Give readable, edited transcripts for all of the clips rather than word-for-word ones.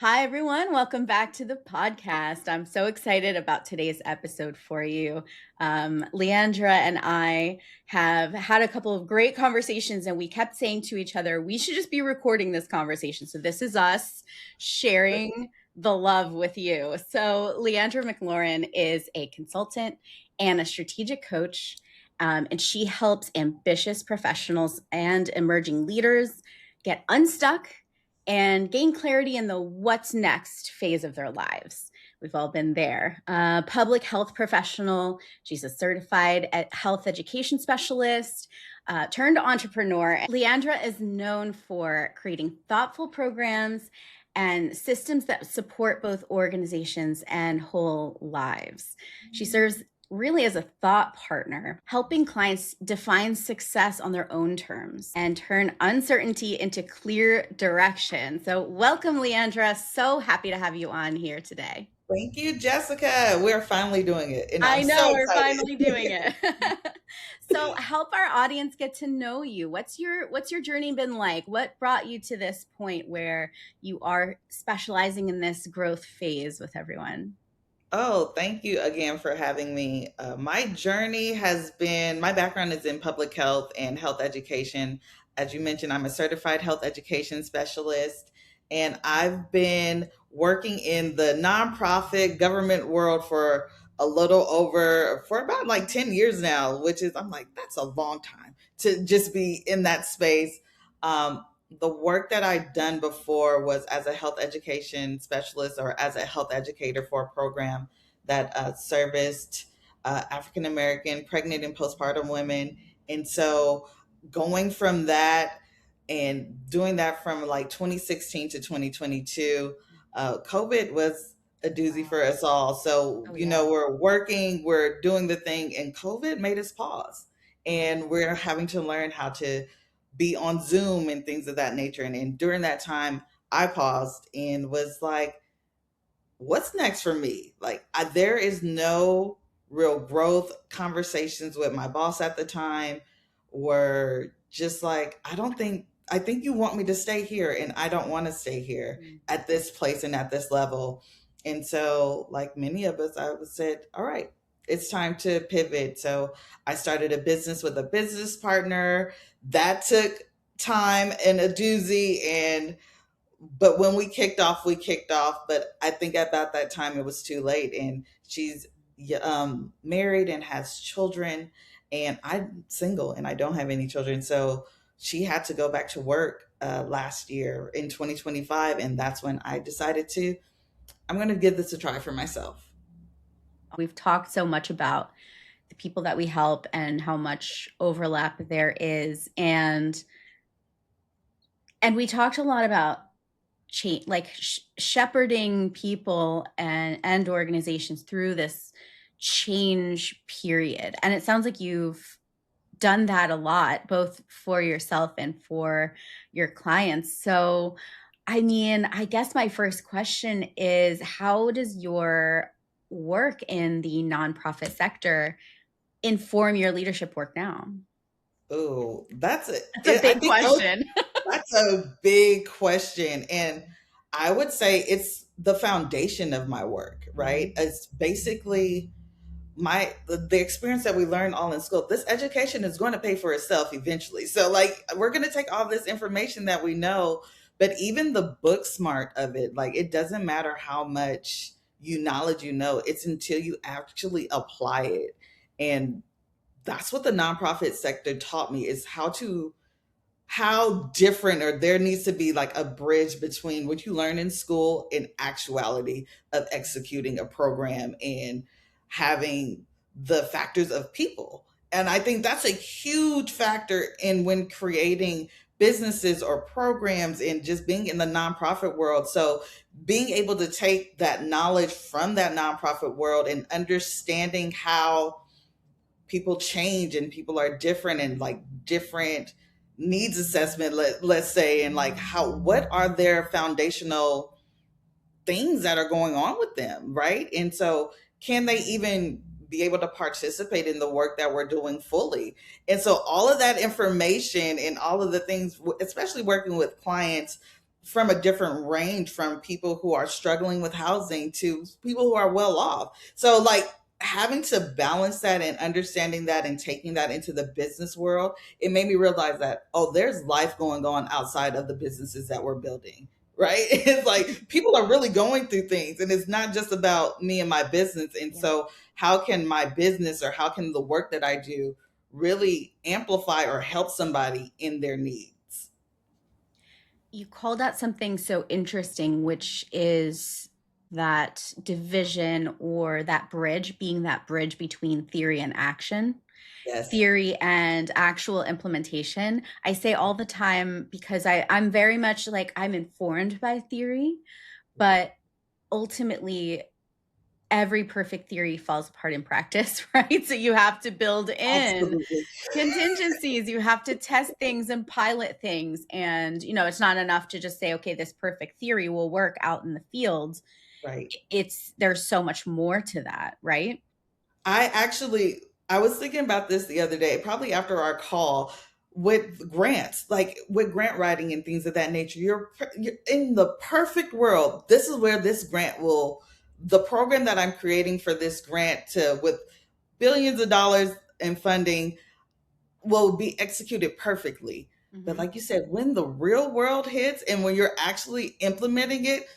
Hi, everyone. Welcome back to the podcast. I'm so excited about today's episode for you. Leandra and I have had a couple of great conversations, and we kept saying to each other, we should just be recording this conversation. So, this is us sharing the love with you. So, Leandra McLaurin is a consultant and a strategic coach, and she helps ambitious professionals and emerging leaders get unstuck and gain clarity in the what's next phase of their lives. We've all been there. Public health professional. She's a certified health education specialist, turned entrepreneur. Leandra is known for creating thoughtful programs and systems that support both organizations and whole lives. She serves really as a thought partner, helping clients define success on their own terms and turn uncertainty into clear direction. So welcome, Leandra. So happy to have you on here today. Thank you, Jessica. We're finally doing it, and I I'm know so we're excited. finally doing it. So help our audience get to know you. What's your journey been like? What brought you to this point where you are specializing in this growth phase with everyone? Oh, thank you again for having me. My journey has been, my background is in public health and health education. As you mentioned, I'm a certified health education specialist, and I've been working in the nonprofit government world for for about like 10 years now, which is, I'm like, that's a long time to just be in that space. The work that I'd done before was as a health education specialist or as a health educator for a program that serviced African American pregnant and postpartum women. And so going from that and doing that from like 2016 to 2022, COVID was a doozy for us all. So, Oh yeah. we're working, we're doing the thing, and COVID made us pause. And we're having to learn how to be on Zoom and things of that nature. And during that time, I paused and was like, what's next for me? There is no real growth. Conversations with my boss at the time were just like, I think you want me to stay here, and I don't want to stay here at this place and at this level. And so, like many of us, I said, all right, it's time to pivot. So I started a business with a business partner. That took time and a doozy. But when we kicked off, we kicked off. But I think about that time it was too late. And she's married and has children, and I'm single and I don't have any children. So she had to go back to work last year in 2025, and that's when I decided I'm going to give this a try for myself. We've talked so much about the people that we help and how much overlap there is, and we talked a lot about change, like shepherding people and organizations through this change period. And it sounds like you've done that a lot, both for yourself and for your clients. So I mean, I guess my first question is, how does your work in the nonprofit sector inform your leadership work now? Oh, that's it. That's a I big think question. that's a big question. And I would say it's the foundation of my work, right? It's basically the experience that we learn all in school. This education is going to pay for itself eventually. So like we're going to take all this information that we know, but even the book smart of it, like it doesn't matter how much knowledge it's until you actually apply it. And that's what the nonprofit sector taught me, is how different, or there needs to be like a bridge between what you learn in school and actuality of executing a program and having the factors of people. And I think that's a huge factor in when creating businesses or programs and just being in the nonprofit world. So being able to take that knowledge from that nonprofit world and understanding how people change and people are different, and like different needs assessment, let's say, and like what are their foundational things that are going on with them, right? And so can they even be able to participate in the work that we're doing fully? And so all of that information and all of the things, especially working with clients, from a different range, from people who are struggling with housing to people who are well off. So like having to balance that and understanding that and taking that into the business world, it made me realize that, oh, there's life going on outside of the businesses that we're building. Right. It's like people are really going through things, and it's not just about me and my business. And Yeah. so, how can my business or how can the work that I do really amplify or help somebody in their needs? You called out something so interesting, which is that division or that bridge, being that bridge between theory and action, Yes. theory and actual implementation. I say all the time because I'm very much like I'm informed by theory, but ultimately every perfect theory falls apart in practice, right? So you have to build in Absolutely. contingencies, you have to test things and pilot things. And, it's not enough to just say, okay, this perfect theory will work out in the field. Right. There's so much more to that, right? I was thinking about this the other day, probably after our call, with grants, like with grant writing and things of that nature. You're in the perfect world. This is where this grant will, the program that I'm creating for this grant to, with billions of dollars in funding, will be executed perfectly. But Mm-hmm. like you said, when the real world hits and when you're actually implementing it,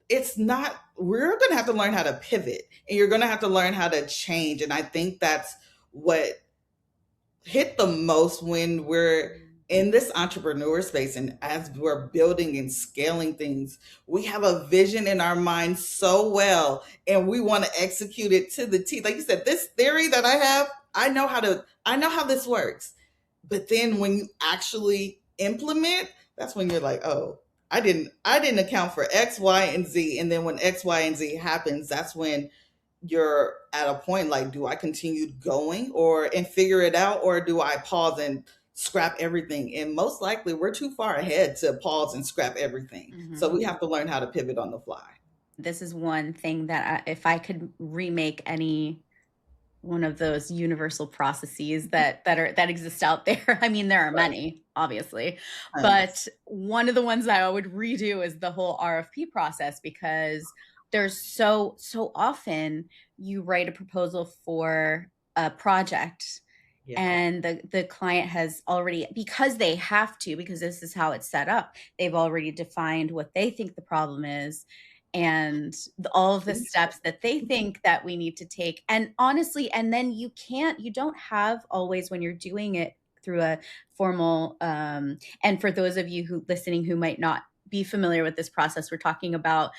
it's not, we're going to have to learn how to pivot, and you're going to have to learn how to change. And I think that's what hit the most when we're in this entrepreneur space, and as we're building and scaling things, we have a vision in our mind so well, and we want to execute it to the T. Like you said, this theory that I have, I know how this works. But then when you actually implement, that's when you're like, oh, I didn't account for X, Y, and Z. And then when X, Y, and Z happens, that's when you're at a point like, do I continue going or and figure it out, or do I pause and scrap everything? And most likely we're too far ahead to pause and scrap everything. So Mm-hmm. we have to learn how to pivot on the fly. This is one thing that if I could remake any one of those universal processes that exist out there. I mean, there are Right. many, obviously, but Tons. one of the ones that I would redo is the whole RFP process, because there's so often you write a proposal for a project, Yeah. and the client has already, because they have to, because this is how it's set up, they've already defined what they think the problem is, and all of the steps that they think that we need to take. And honestly, and then you don't have always, when you're doing it through a formal, and for those of you who listening who might not be familiar with this process, we're talking about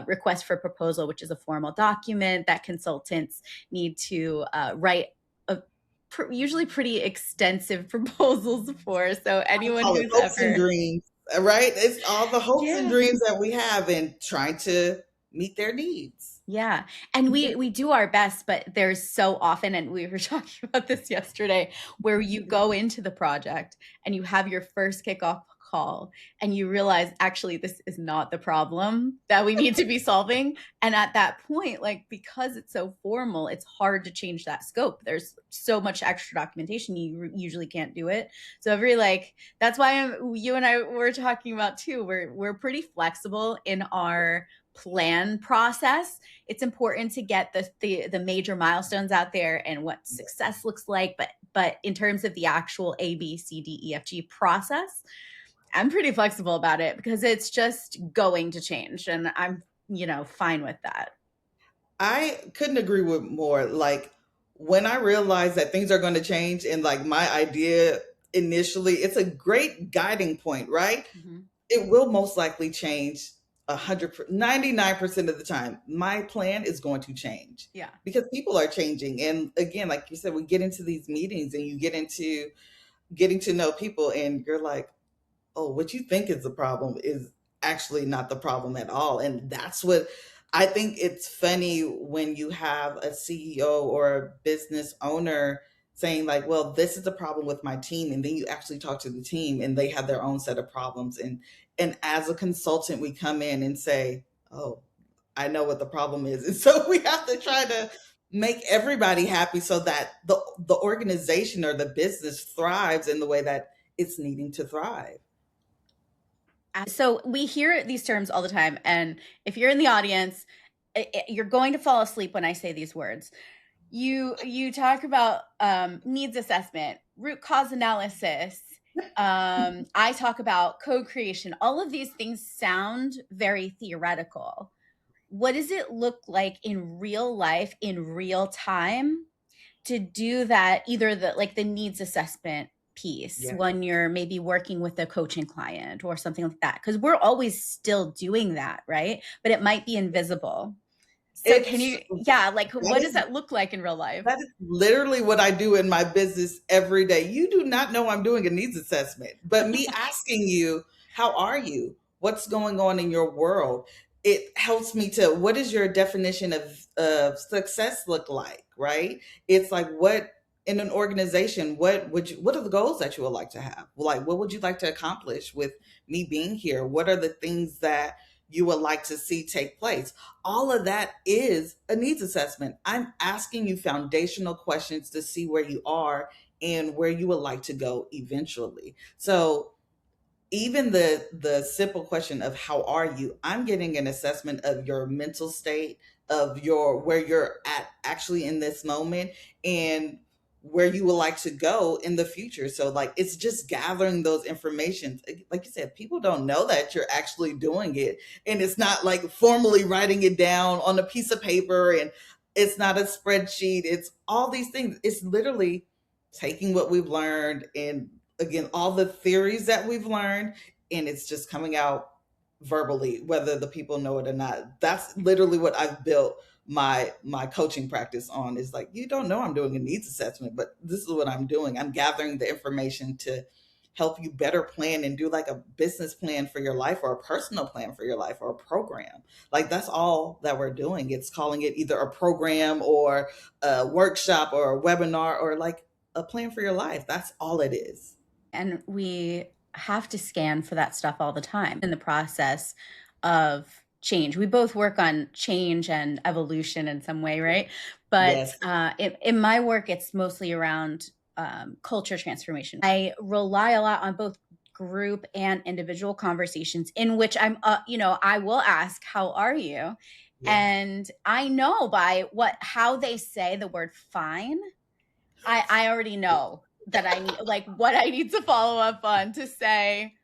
request for proposal, which is a formal document that consultants need to write a usually pretty extensive proposals for. So I anyone call it who's hopes and ever, dreams, right? It's all the hopes and yeah. dreams that we have and trying to meet their needs. Yeah. And we do our best, but there's so often, and we were talking about this yesterday, where you go into the project and you have your first kickoff call and you realize actually this is not the problem that we need to be solving. And at that point, like, because it's so formal, it's hard to change that scope. There's so much extra documentation, you usually can't do it. So every, like, that's why you and I were talking about too. We're pretty flexible in our plan process. It's important to get the major milestones out there and what success looks like, but in terms of the actual ABCDEFG process, I'm pretty flexible about it because it's just going to change, and I'm fine with that. I couldn't agree with more. Like when I realized that things are going to change, and like my idea initially, it's a great guiding point, right? Mm-hmm. It will most likely change 99% of the time. My plan is going to change Yeah. because people are changing. And again, like you said, we get into these meetings and you get into getting to know people, and you're like, oh, what you think is the problem is actually not the problem at all. And that's what I think it's funny when you have a CEO or a business owner saying, like, well, this is the problem with my team. And then you actually talk to the team and they have their own set of problems. And as a consultant, we come in and say, oh, I know what the problem is. And so we have to try to make everybody happy so that the organization or the business thrives in the way that it's needing to thrive. So we hear these terms all the time, and if you're in the audience, you're going to fall asleep when I say these words. You talk about needs assessment, root cause analysis. I talk about code creation. All of these things sound very theoretical. What does it look like in real life, in real time, to do that, either the needs assessment piece Yeah. when you're maybe working with a coaching client or something like that, because we're always still doing that, right? But it might be invisible. So can It's you, yeah, like that what does is that look like in real life? that is literally what I do in my business every day. You do not know I'm doing a needs assessment, but me asking you, how are you? What's going on in your world? It helps me to, what is your definition of success look like, right? It's like, what in an organization, what are the goals that you would like to have? Like, what would you like to accomplish with me being here? What are the things that you would like to see take place? All of that is a needs assessment. I'm asking you foundational questions to see where you are and where you would like to go eventually. So even the simple question of how are you, I'm getting an assessment of your mental state, of your where you're at actually in this moment, and where you would like to go in the future. So like, it's just gathering those information. Like you said, people don't know that you're actually doing it, and it's not like formally writing it down on a piece of paper, and it's not a spreadsheet. It's all these things. It's literally taking what we've learned, and again, all the theories that we've learned, and it's just coming out verbally, whether the people know it or not. That's literally what I've built my coaching practice on. Is like, you don't know I'm doing a needs assessment, but this is what I'm doing. I'm gathering the information to help you better plan and do like a business plan for your life, or a personal plan for your life, or a program. Like, that's all that we're doing. It's calling it either a program or a workshop or a webinar, or like a plan for your life. That's all it is. And we have to scan for that stuff all the time in the process of change. We both work on change and evolution in some way, right? But Yes. in my work, it's mostly around culture transformation. I rely a lot on both group and individual conversations in which I will ask, "How are you?" Yeah. And I know by how they say the word "fine," I already know that I need, like, what I need to follow up on to say,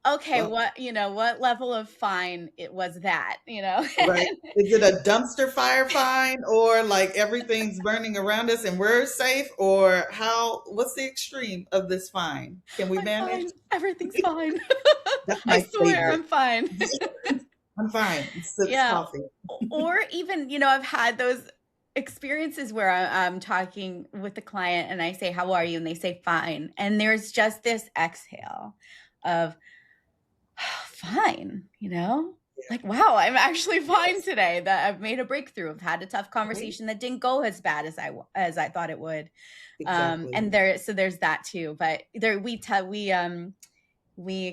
okay, Well, what level of fine it was that. right. Is it a dumpster fire fine, or like everything's burning around us and we're safe, or what's the extreme of this fine? Can we I'm manage? fine. Everything's fine. That's I my swear favorite. I'm fine. I'm fine. Sips Yeah. coffee. Or even, I've had those experiences where I'm talking with the client and I say, "How are you?" And they say, "Fine." And there's just this exhale of, fine. Yeah. Like, wow, I'm actually fine Yes. today, that I've made a breakthrough. I've had a tough Right. conversation that didn't go as bad as I thought it would. Exactly. And there's that too. But we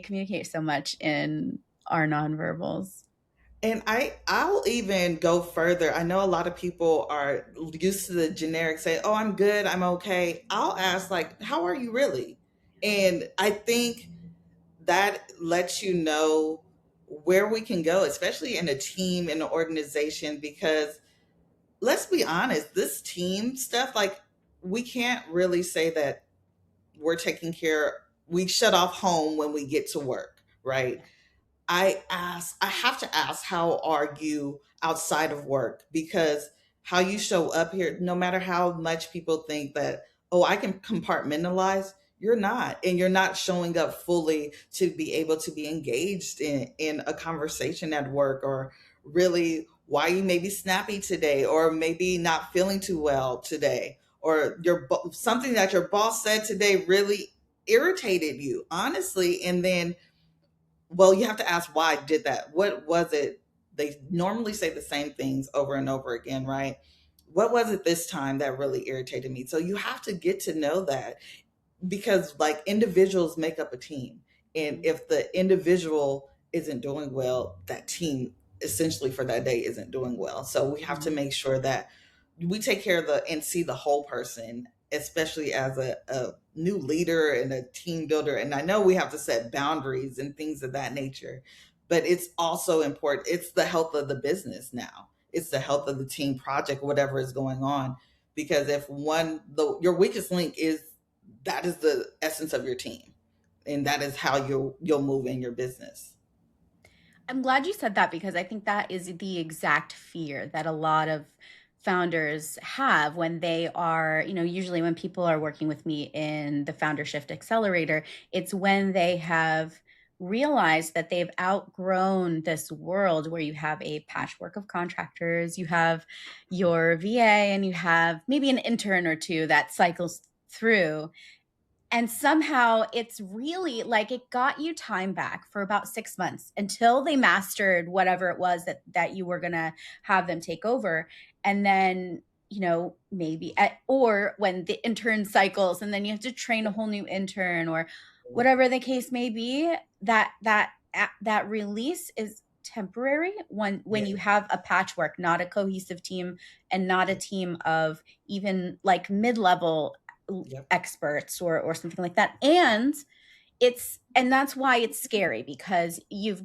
communicate so much in our nonverbals. And I'll even go further. I know a lot of people are used to the generic say, "Oh, I'm good, I'm okay." I'll ask like, "How are you really?" And I think that lets you know where we can go, especially in a team, in an organization, because let's be honest, this team stuff, like, we can't really say that we're taking care, we shut off home when we get to work, right? I have to ask, how are you outside of work? Because how you show up here, no matter how much people think that, oh, I can compartmentalize, you're not. And you're not showing up fully to be able to be engaged in a conversation at work, or really why you may be snappy today, or maybe not feeling too well today, or something that your boss said today really irritated you, honestly. And then, well, you have to ask, why did that? What was it? They normally say the same things over and over again, right? What was it this time that really irritated me? So you have to get to know that, because like, individuals make up a team. And if the individual isn't doing well, that team essentially for that day isn't doing well. So we have to Mhm. make sure that we take care of and see the whole person especially as a new leader and a team builder. And I know we have to set boundaries and things of that nature, but it's also important. It's the health of the business now. It's the health of the team project, whatever is going on. Because if your weakest link is, that is the essence of your team, and that is how you'll move in your business. I'm glad you said that because I think that is the exact fear that a lot of founders have when they are, usually when people are working with me in the Founder Shift Accelerator, it's when they have realized that they've outgrown this world where you have a patchwork of contractors, you have your VA, and you have maybe an intern or two that cycles through. And somehow it's really like it got you time back for about 6 months until they mastered whatever it was that you were going to have them take over. And then, or when the intern cycles and then you have to train a whole new intern or whatever the case may be, that release is temporary when Yeah. you have a patchwork, not a cohesive team, and not a team of even like mid-level Yep. experts or something like that. And that's why it's scary, because you've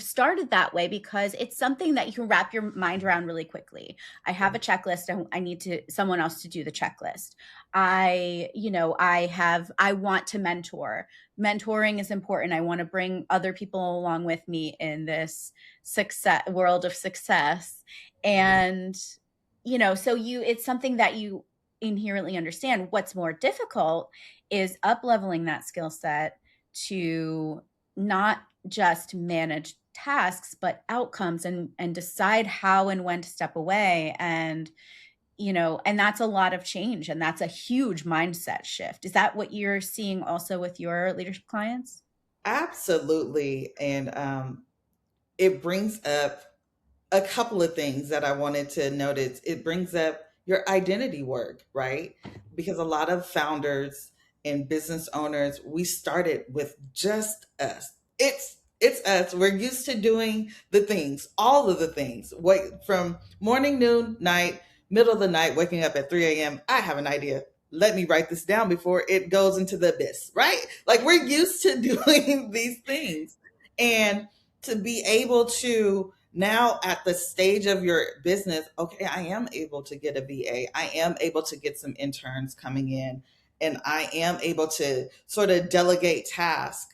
started that way because it's something that you can wrap your mind around really quickly. I have a checklist and I need someone else to do the checklist. I want to mentor. Mentoring is important. I want to bring other people along with me in this world of success. And so it's something that you inherently understand. What's more difficult is up leveling that skill set to not just manage tasks but outcomes, and decide how and when to step away. And that's a lot of change, and that's a huge mindset shift. Is that what you're seeing also with your leadership clients? Absolutely. And it brings up a couple of things that I wanted to notice. It brings up your identity work, right? Because a lot of founders and business owners, we started with just us. It's us. We're used to doing the things, all of the things. Wait, from morning, noon, night, middle of the night, waking up at 3 a.m. I have an idea. Let me write this down before it goes into the abyss, right? Like we're used to doing these things. And to be able to now at the stage of your business, okay, I am able to get a VA. I am able to get some interns coming in, and I am able to sort of delegate tasks.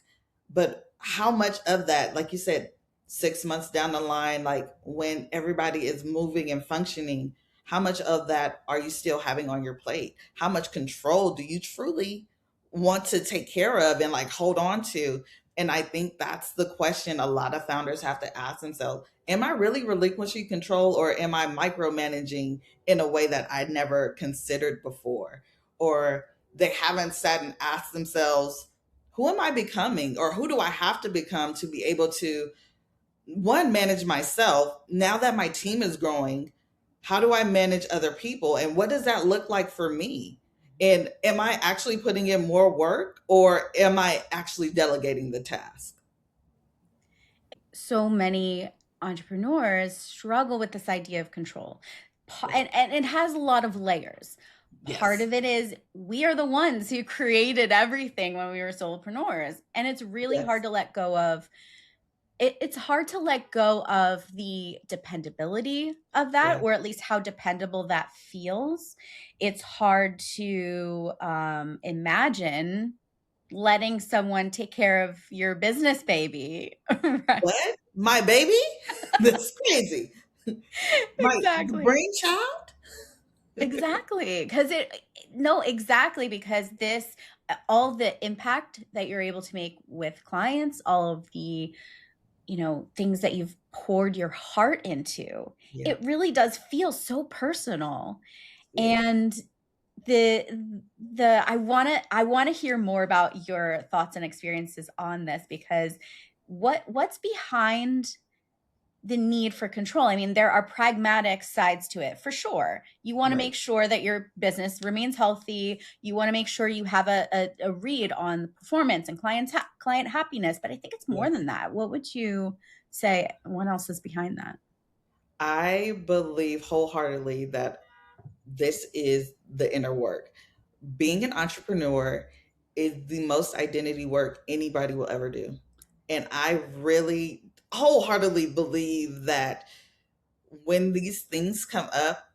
But how much of that, like you said, 6 months down the line, like when everybody is moving and functioning, how much of that are you still having on your plate? How much control do you truly want to take care of and like hold on to? And I think that's the question a lot of founders have to ask themselves. Am I really relinquishing control, or am I micromanaging in a way that I never considered before? Or they haven't sat and asked themselves, who am I becoming, or who do I have to become to be able to, one, manage myself? Now that my team is growing, how do I manage other people? And what does that look like for me? And am I actually putting in more work, or am I actually delegating the task? So many entrepreneurs struggle with this idea of control. Yeah. And it has a lot of layers. Part Yes. of it is we are the ones who created everything when we were solopreneurs. And it's really hard Yes. to let go of. It's hard to let go of the dependability of that, Yeah. or at least how dependable that feels. It's hard to imagine letting someone take care of your business baby. Right. What? My baby? That's crazy. My Exactly. brainchild? Exactly. Because no, exactly. Because all the impact that you're able to make with clients, all of the, things that you've poured your heart into, Yeah. it really does feel so personal. Yeah. And I want to hear more about your thoughts and experiences on this, because what's behind the need for control? I mean, there are pragmatic sides to it for sure. You want to Right. make sure that your business remains healthy. You want to make sure you have a read on performance and client happiness. But I think it's more Yes. than that. What would you say? What else is behind that? I believe wholeheartedly that this is the inner work. being an entrepreneur is the most identity work anybody will ever do. And I really wholeheartedly believe that when these things come up,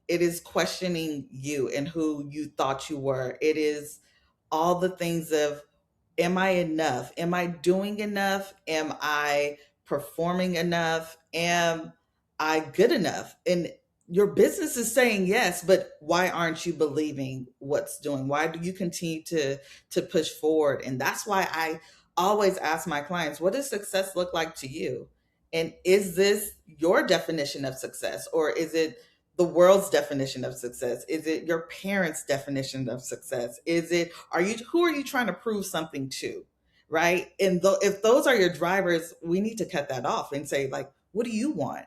it is questioning you and who you thought you were. It is all the things of, am I enough? Am I doing enough? Am I performing enough? Am I good enough? And your business is saying yes, but why aren't you believing what's doing? Why do you continue to push forward? And that's why I always ask my clients, what does success look like to you? And is this your definition of success, or is it the world's definition of success? Is it your parents' definition of success? Is it, who are you trying to prove something to? Right. And if those are your drivers, we need to cut that off and say, like, what do you want?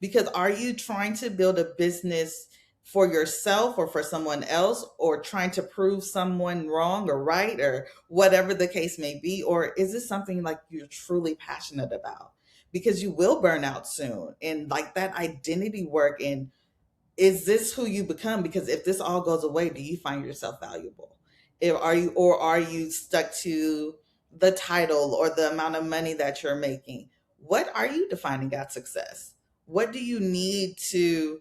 Because are you trying to build a business for yourself or for someone else, or trying to prove someone wrong or right, or whatever the case may be? Or is this something like you're truly passionate about? Because you will burn out soon. And like that identity work, and is this who you become? Because if this all goes away, do you find yourself valuable? Are you stuck to the title or the amount of money that you're making? What are you defining as success? What do you need to,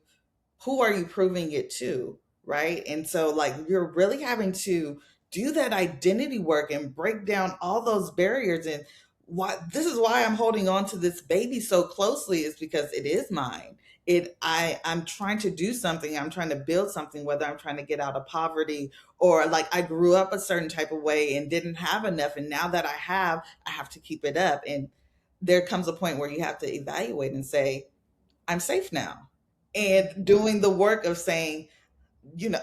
who are you proving it to? Right. And so, like, you're really having to do that identity work and break down all those barriers. And why this is why I'm holding on to this baby so closely, is because it is mine. I'm trying to do something. I'm trying to build something, whether I'm trying to get out of poverty, or like I grew up a certain type of way and didn't have enough. And now that I have to keep it up. And there comes a point where you have to evaluate and say, I'm safe now. And doing the work of saying,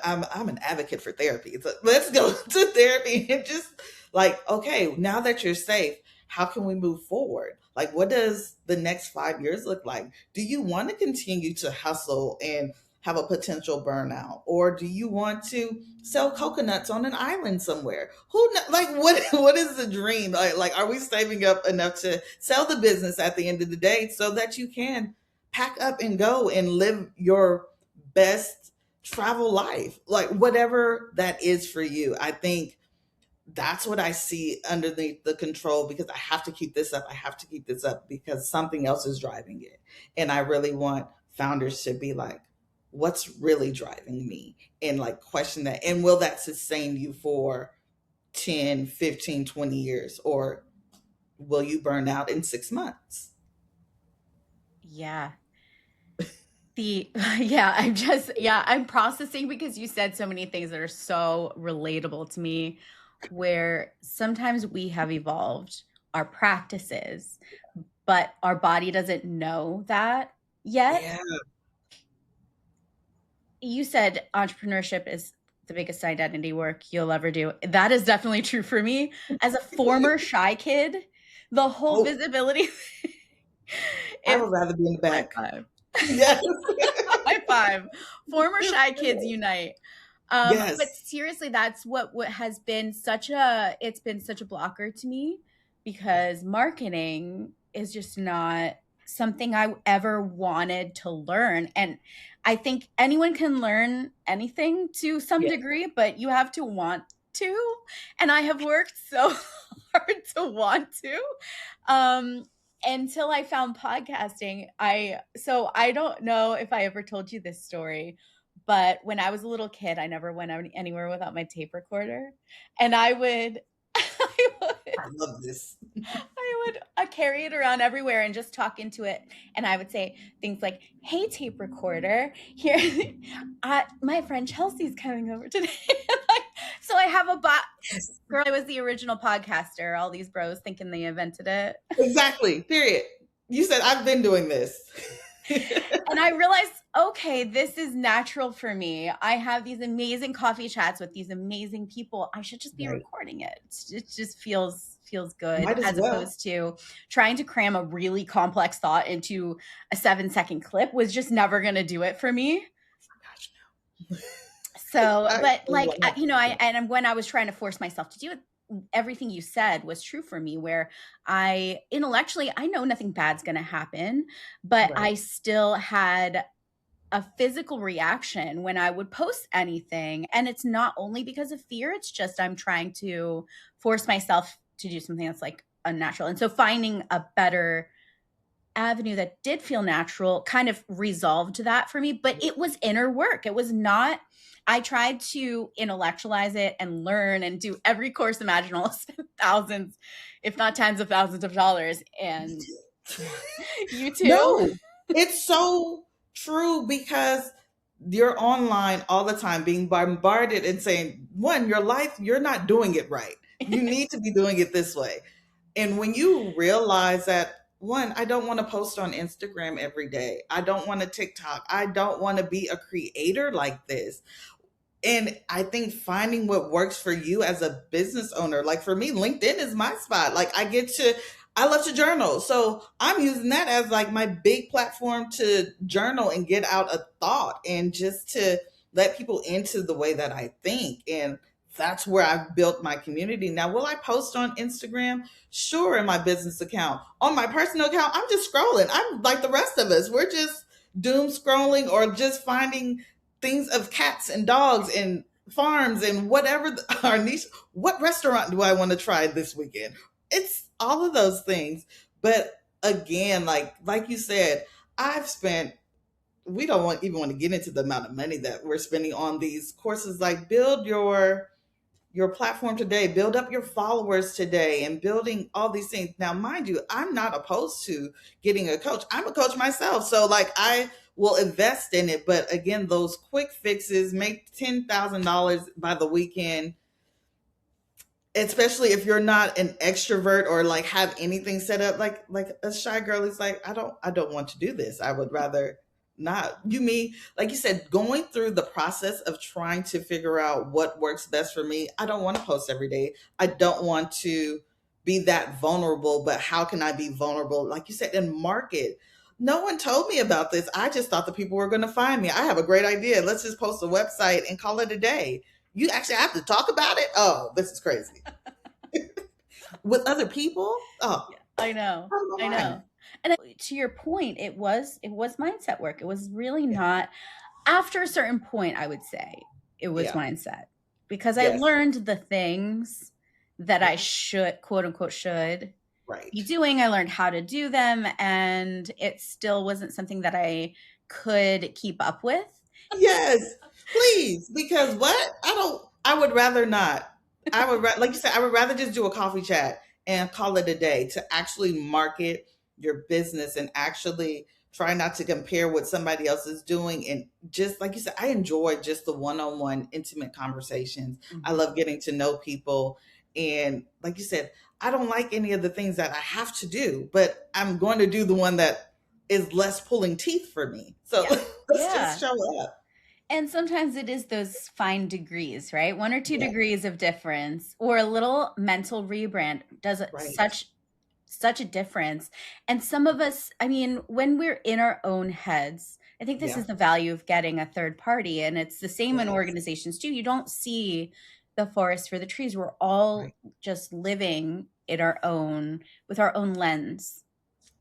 I'm an advocate for therapy. So let's go to therapy and just, like, okay, now that you're safe, how can we move forward? Like, what does the next 5 years look like? Do you want to continue to hustle and have a potential burnout, or do you want to sell coconuts on an island somewhere? Like, what is the dream? Like, are we saving up enough to sell the business at the end of the day so that you can pack up and go and live your best travel life, like whatever that is for you? I think that's what I see underneath the control, because I have to keep this up. I have to keep this up because something else is driving it. And I really want founders to be like, what's really driving me? And like question that. And will that sustain you for 10, 15, 20 years? Or will you burn out in 6 months? Yeah. Yeah, I'm processing because you said so many things that are so relatable to me, where sometimes we have evolved our practices, but our body doesn't know that yet. Yeah. You said entrepreneurship is the biggest identity work you'll ever do. That is definitely true for me. As a former shy kid, the whole Oh, visibility I is would rather be in the high back. five. Yes. High five. Former shy kids unite. But Yes. seriously, that's what has been it's been such a blocker to me, because marketing is just not something I ever wanted to learn. And I think anyone can learn anything to some Yeah. degree, but you have to want to. And I have worked so hard to want to. Um, until I found podcasting. I don't know if I ever told you this story, but when I was a little kid, I never went anywhere without my tape recorder. And I would I would I love this. carry it around everywhere and just talk into it. And I would say things like, "Hey, tape recorder, here, my friend Chelsea's coming over today." Like, so I have a bot. Girl, I was the original podcaster. All these bros thinking they invented it. Exactly. Period. You said I've been doing this. And I realized, okay, this is natural for me. I have these amazing coffee chats with these amazing people. I should just be Right. recording it. It just feels good, Might as as well. opposed to trying to cram a really complex thought into a 7-second clip was just never going to do it for me. Gosh, So, no. but like, I and when I was trying to force myself to do it, everything you said was true for me, where I intellectually, I know nothing bad's going to happen, but right. I still had a physical reaction when I would post anything. And it's not only because of fear, it's just I'm trying to force myself to do something that's like unnatural. And so finding a better avenue that did feel natural kind of resolved that for me, but it was inner work. It was not, I tried to intellectualize it and learn and do every course imaginable, spend thousands, if not tens of thousands of dollars. And you too? No, it's so true because you're online all the time being bombarded and saying, one, your life, you're not doing it right. You need to be doing it this way. And when you realize that, one, I don't want to post on Instagram every day. I don't want to TikTok. I don't want to be a creator like this. And I think finding what works for you as a business owner, like for me, LinkedIn is my spot. Like I love to journal. So I'm using that as like my big platform to journal and get out a thought and just to let people into the way that I think. And that's where I've built my community. Now, will I post on Instagram? Sure, in my business account. On my personal account, I'm just scrolling. I'm like the rest of us. We're just doom scrolling or just finding things of cats and dogs and farms and whatever our niche. What restaurant do I want to try this weekend? It's all of those things. But again, like you said, I've spent, we don't even want to get into the amount of money that we're spending on these courses. Like build your platform today, build up your followers today, and building all these things. Now, mind you, I'm not opposed to getting a coach. I'm a coach myself. So like I will invest in it. But again, those quick fixes, make $10,000 by the weekend, especially if you're not an extrovert or like have anything set up, like a shy girl is like, I don't want to do this. I would rather not. You mean, like you said, going through the process of trying to figure out what works best for me. I don't want to post every day. I don't want to be that vulnerable, but how can I be vulnerable? Like you said, in market. No one told me about this. I just thought the people were going to find me. I have a great idea. Let's just post a website and call it a day. You actually have to talk about it? Oh, this is crazy. With other people? Oh, I know. come I on. know. And to your point, it was mindset work. It was really not, after a certain point, I would say it was Yeah. mindset, because I Yes. learned the things that I Yeah. should, quote unquote, should be Right. doing. I learned how to do them, and it still wasn't something that I could keep up with. Yes. Please. Because what? I would rather not. Like you said, I would rather just do a coffee chat and call it a day to actually market your business and actually try not to compare what somebody else is doing. And just like you said, I enjoy just the one on one intimate conversations. I Mhm. love getting to know people. And like you said, I don't like any of the things that I have to do, but I'm going to do the one that is less pulling teeth for me. So Yeah. let's just Yeah. show up. And sometimes it is those fine degrees, right? 1 or 2 Yeah. degrees of difference, or a little mental rebrand does Right. such a difference. And some of us, I mean, when we're in our own heads, I think this Yeah. is the value of getting a third party. And it's the same in Yes. organizations too. You don't see the forest for the trees. We're all Right. just living in our own, with our own lens.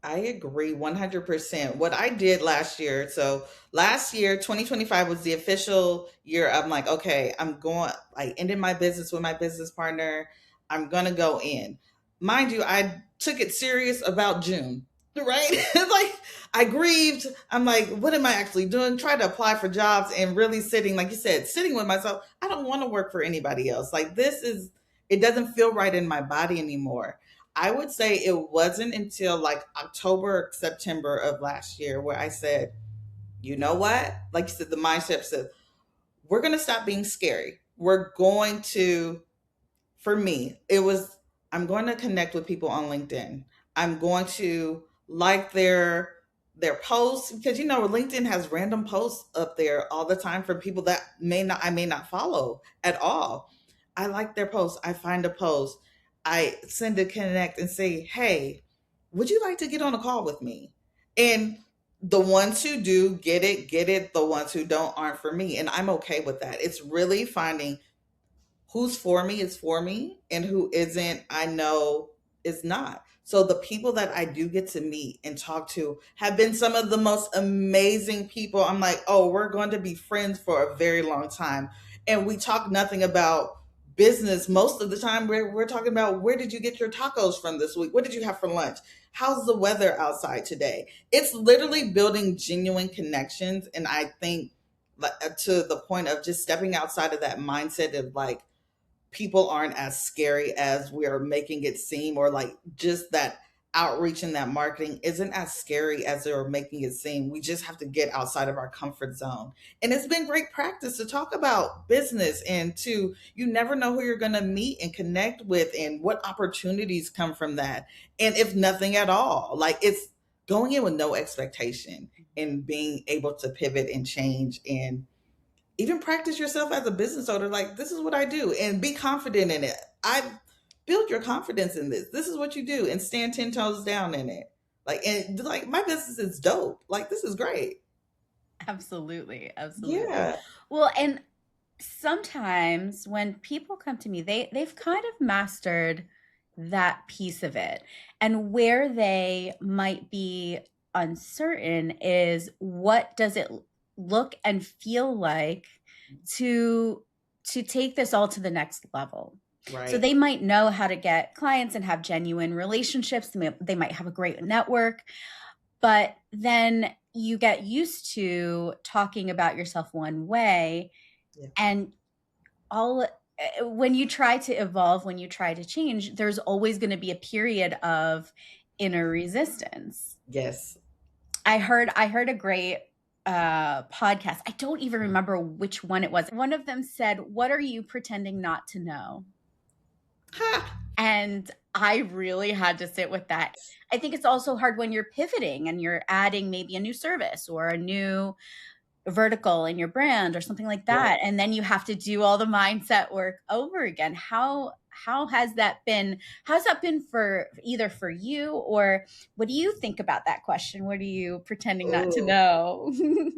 I agree 100%. What I did last year, so last year, 2025 was the official year. I'm like, okay, I ended my business with my business partner. I'm going to go in. Mind you, I took it serious about June, right? Like, I grieved. I'm like, what am I actually doing? Try to apply for jobs and really sitting, like you said, sitting with myself. I don't want to work for anybody else. Like, it doesn't feel right in my body anymore. I would say it wasn't until like October, September of last year where I said, you know what? Like you said, the mindset said, we're going to stop being scary. We're going to, for me, it was, I'm going to connect with people on LinkedIn. I'm going to like their posts because LinkedIn has random posts up there all the time from people that I may not follow at all. I like their posts. I find a post. I send a connect and say, "Hey, would you like to get on a call with me?" And the ones who do get it, get it. The ones who don't aren't for me, and I'm okay with that. It's really finding who's for me is for me and who isn't, I know is not. So the people that I do get to meet and talk to have been some of the most amazing people. I'm like, oh, we're going to be friends for a very long time. And we talk nothing about business. Most of the time, we're talking about, where did you get your tacos from this week? What did you have for lunch? How's the weather outside today? It's literally building genuine connections. And I think, to the point of just stepping outside of that mindset of like, people aren't as scary as we are making it seem, or like just that outreach and that marketing isn't as scary as they're making it seem. We just have to get outside of our comfort zone. And it's been great practice to talk about business, and to, you never know who you're going to meet and connect with and what opportunities come from that. And if nothing at all, like, it's going in with no expectation and being able to pivot and change, and even practice yourself as a business owner. Like, this is what I do, and be confident in it. I build your confidence in this. This is what you do, and stand 10 toes down in it. Like, and like, my business is dope. Like, this is great. Absolutely, absolutely. Yeah. Well, and sometimes when people come to me, they've kind of mastered that piece of it. And where they might be uncertain is, what does it look and feel like to take this all to the next level? So Right. they might know how to get clients and have genuine relationships. They might have a great network, but then you get used to talking about yourself one way, Yeah. and all when you try to evolve, when you try to change, there's always going to be a period of inner resistance. Yes. I heard a great podcast. I don't even remember which one it was. One of them said, "What are you pretending not to know?" Ha. And I really had to sit with that. I think it's also hard when you're pivoting and you're adding maybe a new service or a new vertical in your brand or something like Yeah. that, and then you have to do all the mindset work over again. How has that been? How's that been for either for you, or what do you think about that question? What are you pretending not to Oh, know?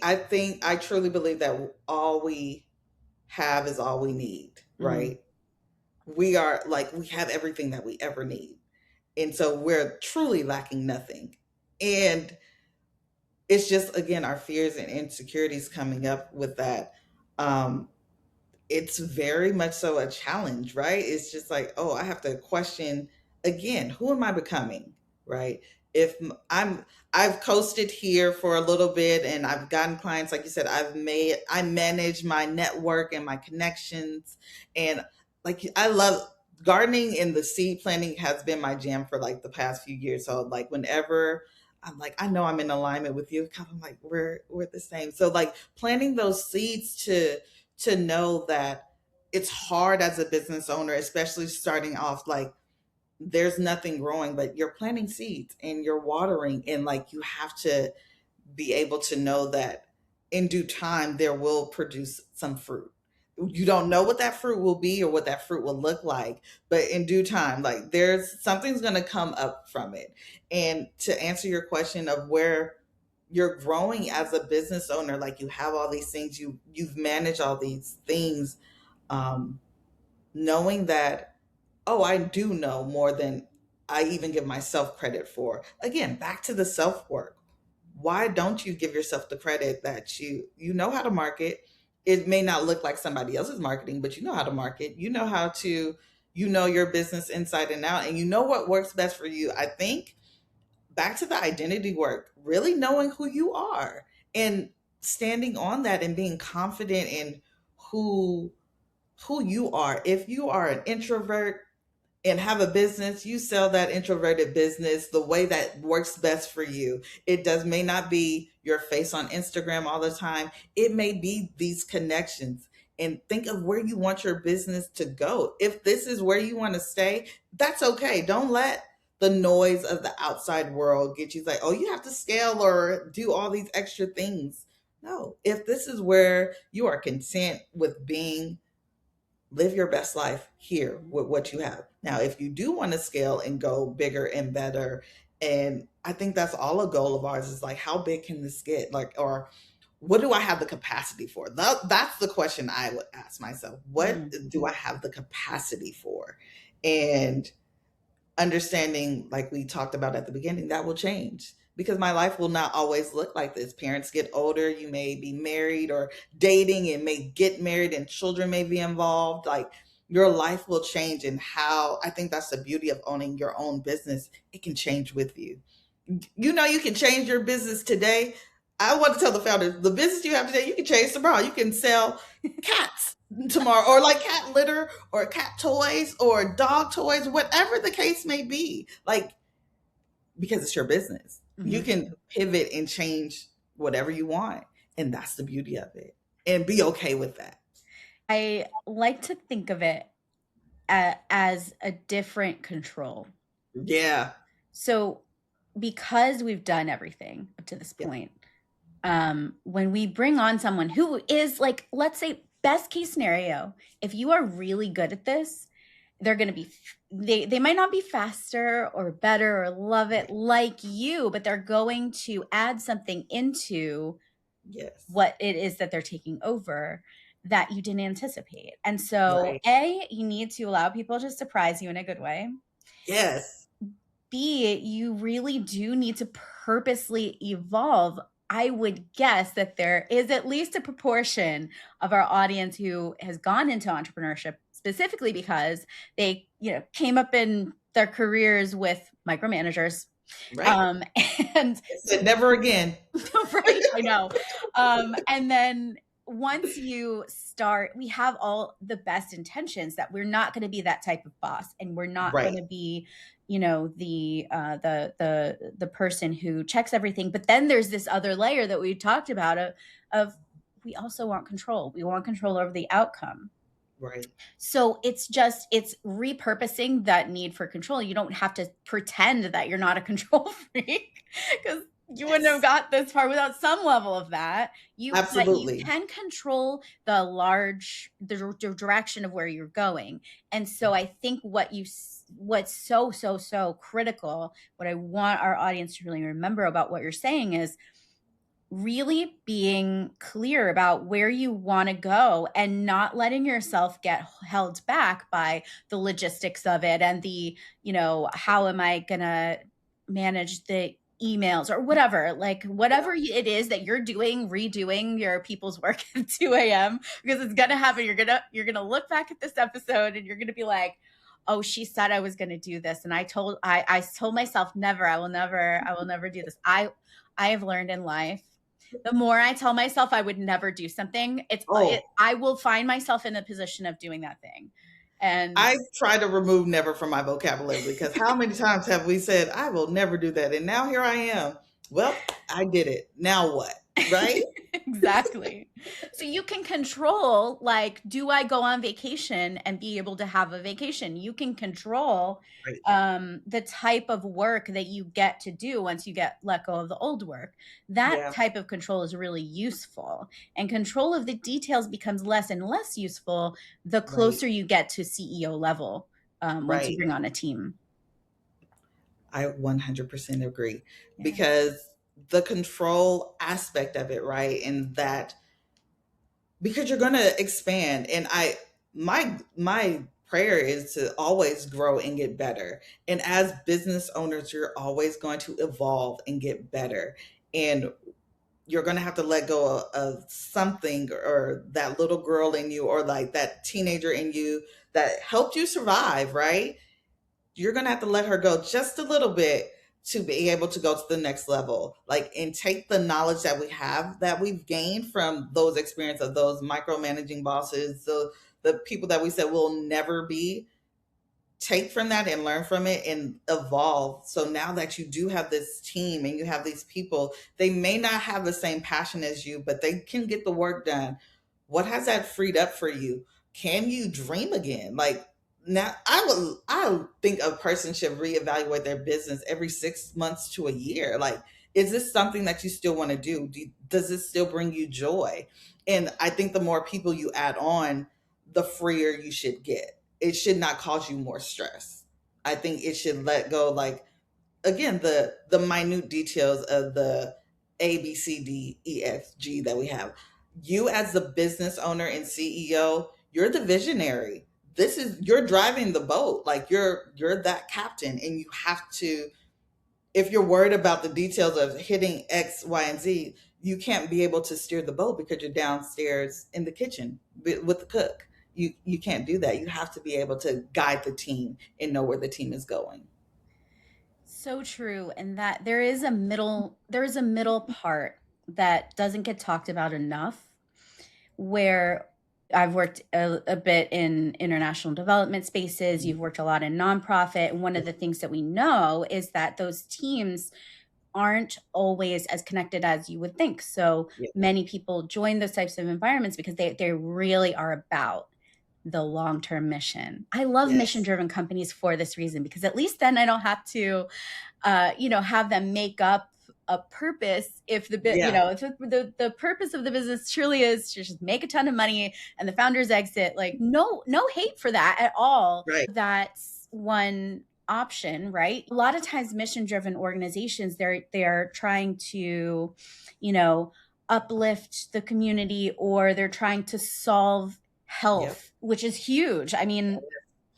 I think, I truly believe that all we have is all we need, Mm, right? We are like, we have everything that we ever need. And so we're truly lacking nothing. And it's just, again, our fears and insecurities coming up with that. Um, it's very much so a challenge, right? It's just like, oh, I have to question again, who am I becoming, right? If I've coasted here for a little bit and I've gotten clients, like you said, I manage my network and my connections. And like, I love gardening, and the seed planting has been my jam for like the past few years. So like, whenever I'm like, I know I'm in alignment with you, kind of like, we're the same. So like, planting those seeds to know that it's hard as a business owner, especially starting off, like, there's nothing growing, but you're planting seeds and you're watering, and like, you have to be able to know that in due time there will produce some fruit. You don't know what that fruit will be or what that fruit will look like, but in due time, like, there's something's going to come up from it. And to answer your question of where you're growing as a business owner, like, you have all these things, you've managed all these things, um, knowing that, oh, I do know more than I even give myself credit for. Again, back to the self work. Why don't you give yourself the credit that you know how to market? It may not look like somebody else's marketing, but you know how to market. You know how to, you know your business inside and out, and you know what works best for you. I think back to the identity work, really knowing who you are and standing on that and being confident in who who you are. If you are an introvert and have a business, you sell that introverted business the way that works best for you. It does may not be your face on Instagram all the time. It may be these connections. And think of where you want your business to go. If this is where you want to stay, that's okay. Don't let the noise of the outside world get you like, oh, you have to scale or do all these extra things. No, if this is where you are content with being, live your best life here with what you have. Now, if you do want to scale and go bigger and better, and I think that's all a goal of ours, is like, how big can this get? Like, or what do I have the capacity for? That's the question I would ask myself. What mm. do I have the capacity for? And understanding, like we talked about at the beginning, that will change because my life will not always look like this. Parents get older, you may be married or dating and may get married and children may be involved. Like your life will change, and how I think that's the beauty of owning your own business. It can change with you. You know, you can change your business today. I want to tell the founders, the business you have today, you can change tomorrow. You can sell cats tomorrow, or like cat litter or cat toys or dog toys, whatever the case may be. Like, because it's your business, you Mhm. can pivot and change whatever you want. And that's the beauty of it. And be okay with that. I like to think of it as a different control. Yeah. So, because we've done everything up to this Yeah. point, when we bring on someone who is like, let's say, best case scenario, if you are really good at this, they're going to be, they might not be faster or better or love it Right. like you, but they're going to add something into Yes. what it is that they're taking over that you didn't anticipate. And so, Right. A, you need to allow people to surprise you in a good way. Yes. B, you really do need to purposely evolve. I would guess that there is at least a proportion of our audience who has gone into entrepreneurship specifically because they, came up in their careers with micromanagers. Right. Um, and Said never again. right, I know. And then once you start, we have all the best intentions that we're not going to be that type of boss, and we're not going Right. to be, the person who checks everything. But then there's this other layer that we talked about of we also want control. We want control over the outcome. Right. So it's repurposing that need for control. You don't have to pretend that you're not a control freak, because you wouldn't have Yes. got this far without some level of that. But you Absolutely. can control the direction of where you're going. And so I think what's so critical, what I want our audience to really remember about what you're saying is really being clear about where you want to go and not letting yourself get held back by the logistics of it and how am I going to manage the emails or whatever, like whatever it is that you're doing, redoing your people's work at 2 a.m. because it's going to happen. You're going to look back at this episode and you're going to be like, oh, she said I was going to do this. And I told myself, never, I will never do this. I have learned in life, the more I tell myself I would never do something, Oh, I will find myself in the position of doing that thing. And I try to remove never from my vocabulary because how many times have we said, I will never do that? And now here I am. Well, I did it. Now what? Right? exactly. So you can control, like, do I go on vacation and be able to have a vacation? You can control Right. the type of work that you get to do once you let go of the old work. That Yeah. type of control is really useful. And control of the details becomes less and less useful the Right. closer you get to CEO level, once you Right. bring on a team. I 100% agree Yeah. because the control aspect of it, right? And that because you're going to expand, and my prayer is to always grow and get better. And as business owners, you're always going to evolve and get better. And you're going to have to let go of something, or that little girl in you, or like that teenager in you that helped you survive, right? You're going to have to let her go just a little bit to be able to go to the next level, like, and take the knowledge that we have, that we've gained from those experiences of those micromanaging bosses, the people that we said will never be, take from that and learn from it and evolve. So now that you do have this team and you have these people, they may not have the same passion as you, but they can get the work done. What has that freed up for you? Can you dream again? Like, now I think a person should reevaluate their business every 6 months to a year. Like, is this something that you still want to do? Does this still bring you joy? And I think the more people you add on, the freer you should get. It should not cause you more stress. I think it should let go, like, again, the minute details of the ABCDEFG that we have. You as the business owner and CEO, you're the visionary. this is, you're driving the boat, like you're that captain, and you have to, if you're worried about the details of hitting X, Y, and Z, you can't be able to steer the boat because you're downstairs in the kitchen with the cook. You can't do that. You have to be able to guide the team and know where the team is going. So true. And that there is a middle part that doesn't get talked about enough, where I've worked a bit in international development spaces. You've worked a lot in nonprofit. And one of the things that we know is that those teams aren't always as connected as you would think. So Yeah. many people join those types of environments because they really are about the long-term mission. I love Yes. mission-driven companies for this reason, because at least then I don't have to have them make up a purpose if Yeah. if the purpose of the business truly is to just make a ton of money and the founders exit. Like, no hate for that at all. Right. That's one option, right? A lot of times mission driven organizations, they're trying to, you know, uplift the community, or they're trying to solve Yep. health, which is huge. I mean,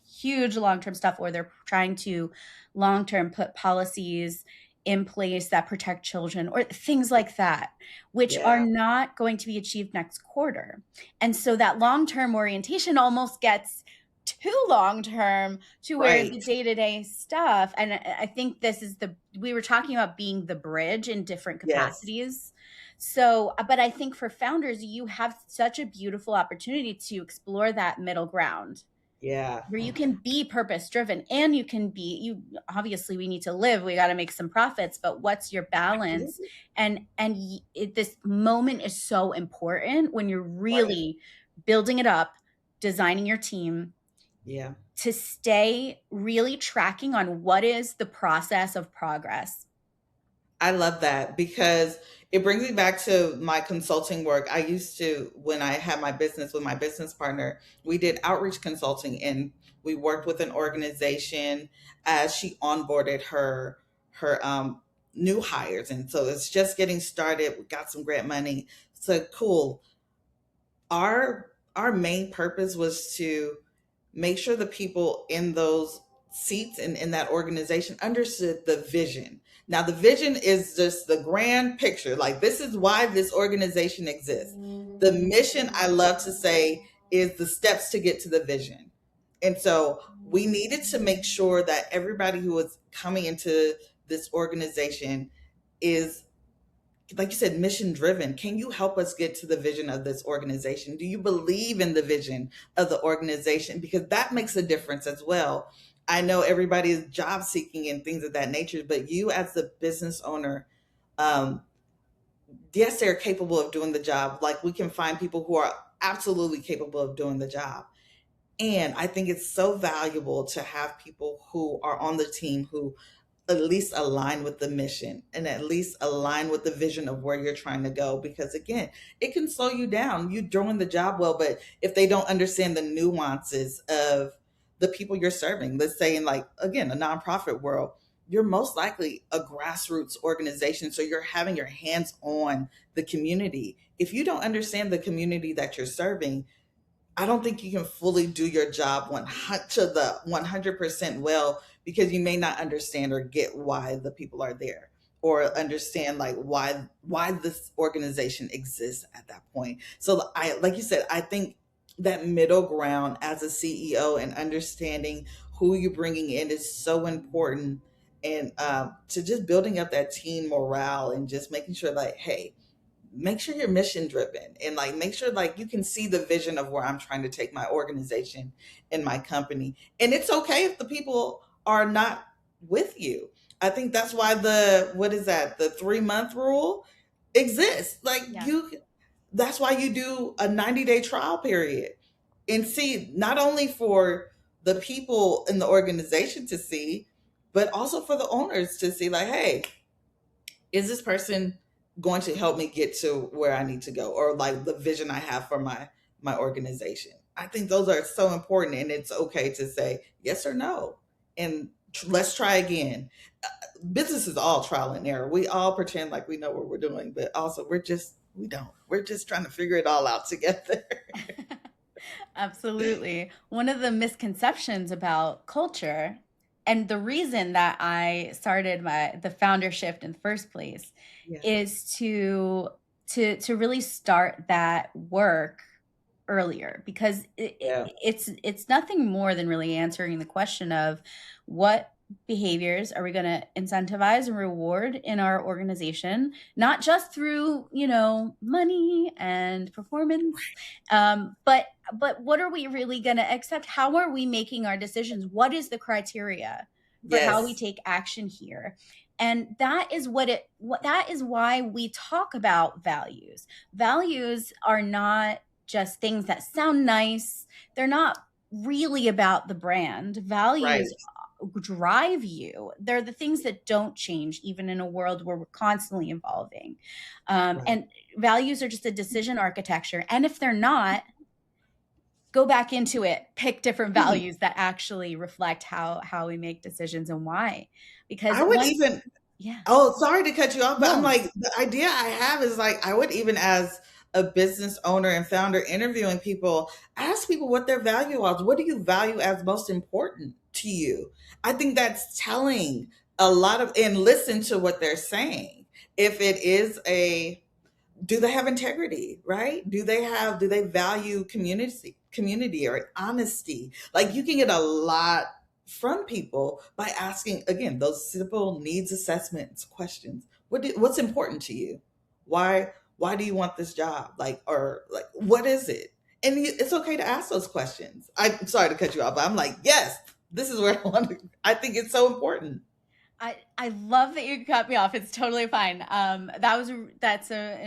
huge long-term stuff, or they're trying to long-term put policies in place that protect children, or things like that, which are Yeah. not going to be achieved next quarter. And so that long-term orientation almost gets too long-term, to where the Right. day-to-day stuff, and I think this is we were talking about being the bridge in different Yes. capacities. So, but I think for founders, you have such a beautiful opportunity to explore that middle ground, Yeah. where you can be purpose driven, and you obviously, we need to live, we got to make some profits, but what's your balance? Absolutely. This moment is so important when you're Right. really building it up, designing your team, Yeah. to stay really tracking on what is the process of progress. I love that because it brings me back to my consulting work. I used to, when I had my business with my business partner, we did outreach consulting, and we worked with an organization as she onboarded her new hires. And so it's just getting started. We got some grant money. So cool. Our main purpose was to make sure the people in those seats and in that organization understood the vision. Now, the vision is just the grand picture. Like, this is why this organization exists. The mission, I love to say, is the steps to get to the vision. And so we needed to make sure that everybody who was coming into this organization is, like you said, mission driven. Can you help us get to the vision of this organization? Do you believe in the vision of the organization? Because that makes a difference as well. I know everybody is job seeking and things of that nature, but you as the business owner, um, yes, they're capable of doing the job. Like, we can find people who are absolutely capable of doing the job. And I think it's so valuable to have people who are on the team who at least align with the mission and at least align with the vision of where you're trying to go. Because again, it can slow you down. You doing the job well, but if they don't understand the nuances of the people you're serving, let's say in, like, again, a nonprofit world, you're most likely a grassroots organization. So you're having your hands on the community. If you don't understand the community that you're serving, I don't think you can fully do your job 100 to the 100% well, because you may not understand or get why the people are there, or understand like why this organization exists at that point. So I, like you said, I think that middle ground as a CEO and understanding who you're bringing in is so important, and to just building up that team morale and just making sure like, hey, make sure you're mission driven, and like make sure like you can see the vision of where I'm trying to take my organization and my company. And it's okay if the people are not with you. I think that's why the, what is that, the 3 month rule exists. Like, Yeah. you, that's why you do a 90-day trial period, and see, not only for the people in the organization to see, but also for the owners to see like, hey, is this person going to help me get to where I need to go, or like the vision I have for my organization? I think those are so important, and it's okay to say yes or no, and let's try again. Business is all trial and error. We all pretend like we know what we're doing, but also we don't. We're just trying to figure it all out together. Absolutely. One of the misconceptions about culture, and the reason that I started the founder shift in the first place, Yeah. is to really start that work earlier, because Yeah. it's nothing more than really answering the question of what behaviors are we going to incentivize and reward in our organization, not just through, money and performance, but what are we really going to accept? How are we making our decisions? What is the criteria for how we Yes. take action here? And that is why we talk about values. Values are not just things that sound nice. They're not really about the brand. Right. Values drive you. They're the things that don't change, even in a world where we're constantly evolving. Right. And values are just a decision architecture. And if they're not, go back into it, pick different Right. values that actually reflect how we make decisions and why. Because I would once, even, yeah, oh, sorry to cut you off, but I'm no, like, the idea I have is like, I would even, as a business owner and founder, interviewing people, ask people what their value is. What do you value as most important to you? I think that's telling a lot of, and listen to what they're saying. If it is a, do they have integrity, right? Do they value community or honesty? Like, you can get a lot from people by asking, again, those simple needs assessments questions. What's important to you? Why do you want this job? Like, or like, what is it? And it's okay to ask those questions. I'm sorry to cut you off, but I'm like, yes, this is where I want to, I think it's so important. I love that you cut me off. It's totally fine. An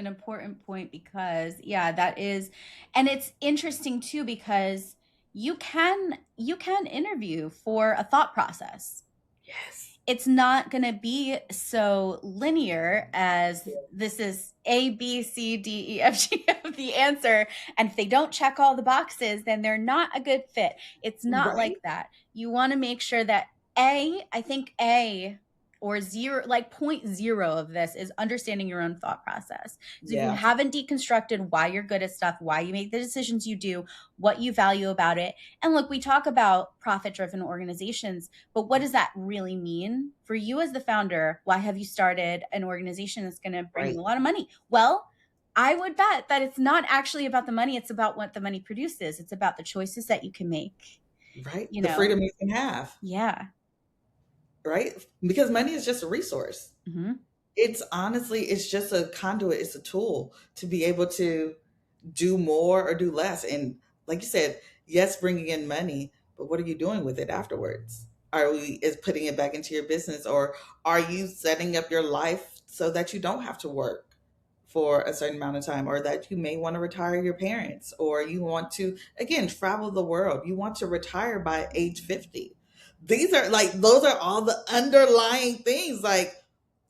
important point, because yeah, that is, and it's interesting too, because you can interview for a thought process. Yes. It's not going to be so linear as this is A, B, C, D, E, F, G of the answer. And if they don't check all the boxes, then they're not a good fit. It's not Right. like that. You want to make sure that I think A or zero, like point zero of this is understanding your own thought process. So if you Yeah. haven't deconstructed why you're good at stuff, why you make the decisions you do, what you value about it. And look, we talk about profit driven organizations, but what does that really mean for you as the founder? Why have you started an organization that's going to bring Right. you a lot of money? Well, I would bet that it's not actually about the money. It's about what the money produces. It's about the choices that you can make, Right. you The know? freedom you can have. Yeah. Right? Because money is just a resource. Hmm. It's honestly, it's just a conduit, it's a tool to be able to do more or do less. And like you said, yes, bringing in money, but what are you doing with it afterwards? Are we is putting it back into your business, or are you setting up your life so that you don't have to work for a certain amount of time, or that you may want to retire your parents, or you want to again travel the world, you want to retire by age 50. These are like, those are all the underlying things, like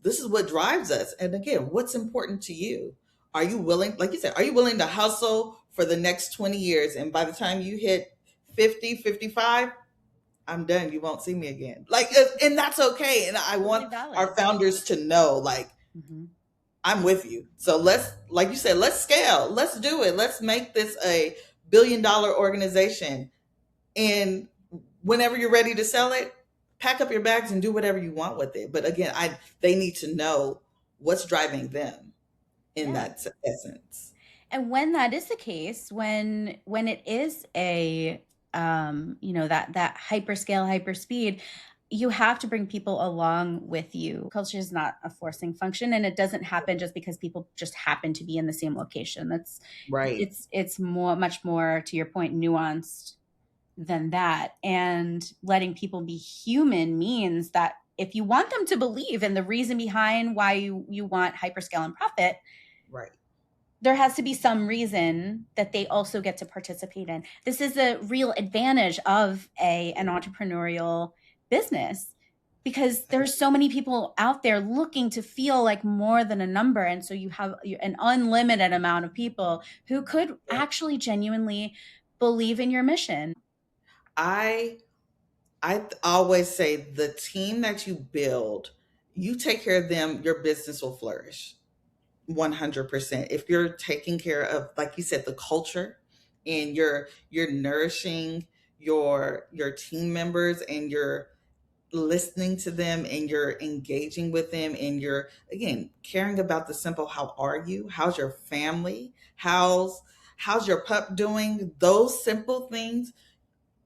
this is what drives us. And again, what's important to you? Are you willing, like you said, are you willing to hustle for the next 20 years, and by the time you hit 50, 55, I'm done, you won't see me again? Like, and that's okay. And I Totally want our valid. founders to know, like, Hmm. I'm with you. So let's, like you said, let's scale. Let's do it. Let's make this a $1 billion organization. And whenever you're ready to sell it, pack up your bags and do whatever you want with it. But again, they need to know what's driving them in Yeah. that essence. And when that is the case, when it is a that hyperscale, hyperspeed, you have to bring people along with you. Culture is not a forcing function, and it doesn't happen just because people just happen to be in the same location. That's Right. it's much more, to your point, nuanced than that. And letting people be human means that if you want them to believe in the reason behind why you want hyperscale and profit, Right. there has to be some reason that they also get to participate in. This is a real advantage of an entrepreneurial business, because there's so many people out there looking to feel like more than a number, and so you have an unlimited amount of people who could Yeah. actually genuinely believe in your mission. I always say the team that you build, you take care of them, your business will flourish. 100%. If you're taking care of, like you said, the culture and you're nourishing your team members, and you're listening to them, and you're engaging with them, and you're again caring about the simple, how are you, how's your family, how's your pup doing, those simple things,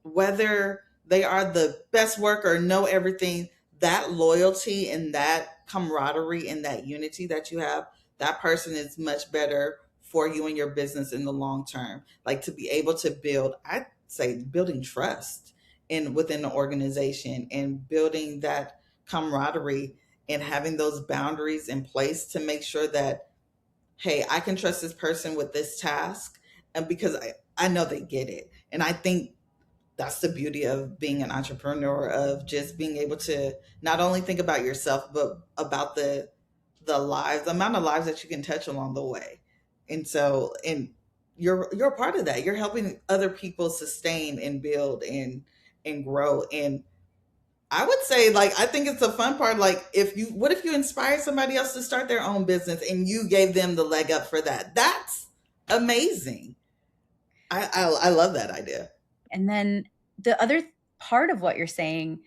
whether they are the best work or know everything, that loyalty and that camaraderie and that unity that you have, that person is much better for you and your business in the long term. Like to be able to build, I'd say building trust in within the organization, and building that camaraderie, and having those boundaries in place to make sure that, hey, I can trust this person with this task, and because I know they get it. And I think that's the beauty of being an entrepreneur, of just being able to not only think about yourself, but about the amount of lives that you can touch along the way. And so, and you're a part of that. You're helping other people sustain and build and grow. And I would say, like, I think it's a fun part. Like, if you, what if you inspire somebody else to start their own business and you gave them the leg up for that? That's amazing. I love that idea. And then the other part of what you're saying,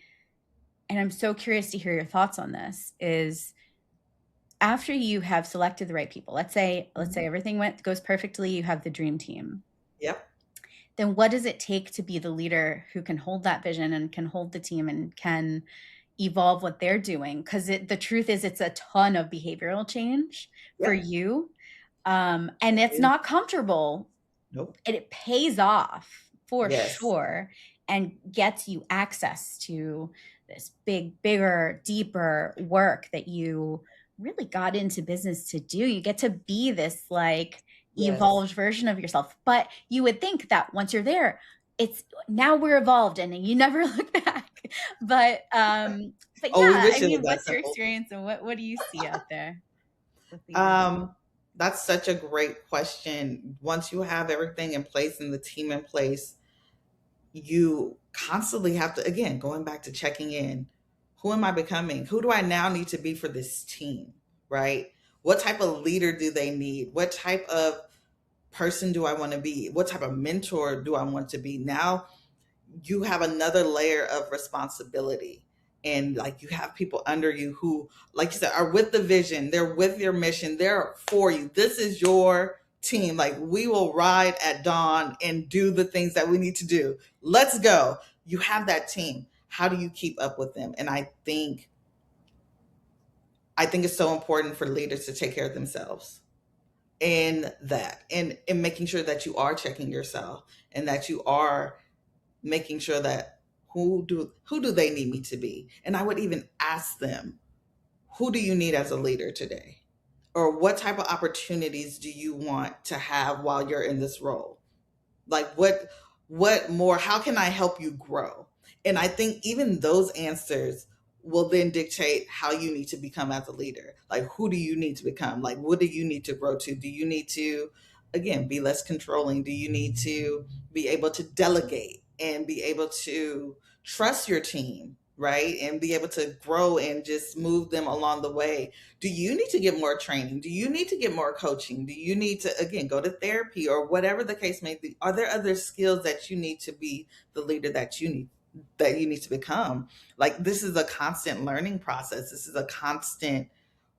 and I'm so curious to hear your thoughts on this, is after you have selected the right people, let's say everything goes perfectly, you have the dream team. Yep. Then what does it take to be the leader who can hold that vision and can hold the team and can evolve what they're doing? Because the truth is, it's a ton of behavioral change for Yep. you. And it's not comfortable. Nope. And it pays off for Yes. sure, and gets you access to this bigger, deeper work that you really got into business to do. You get to be this like Yes. evolved version of yourself. But you would think that once you're there, it's now we're evolved and you never look back. But Oh, we yeah, wish I it was mean, that what's your simple. experience and what do you see out there with leaders? Um, that's such a great question. Once you have everything in place and the team in place, you constantly have to, again, going back to checking in. Who am I becoming? Who do I now need to be for this team? Right? What type of leader do they need? What type of person do I want to be? What type of mentor do I want to be? Now you have another layer of responsibility, and like you have people under you who, like you said, are with the vision, they're with your mission, they're for you, this is your team. Like, we will ride at dawn and do the things that we need to do, let's go. You have that team. How do you keep up with them? And I think it's so important for leaders to take care of themselves in that, and making sure that you are checking yourself, and that you are making sure that who do they need me to be. And I would even ask them, who do you need as a leader today, or what type of opportunities do you want to have while you're in this role? Like, what more, how can I help you grow? And I think even those answers will then dictate how you need to become as a leader. Like, who do you need to become? Like, what do you need to grow to? Do you need to, again, be less controlling? Do you need to be able to delegate and be able to trust your team, right? And be able to grow and just move them along the way. Do you need to get more training? Do you need to get more coaching? Do you need to, again, go to therapy, or whatever the case may be? Are there other skills that you need to be the leader that you need to become? Like, this is a constant learning process. This is a constant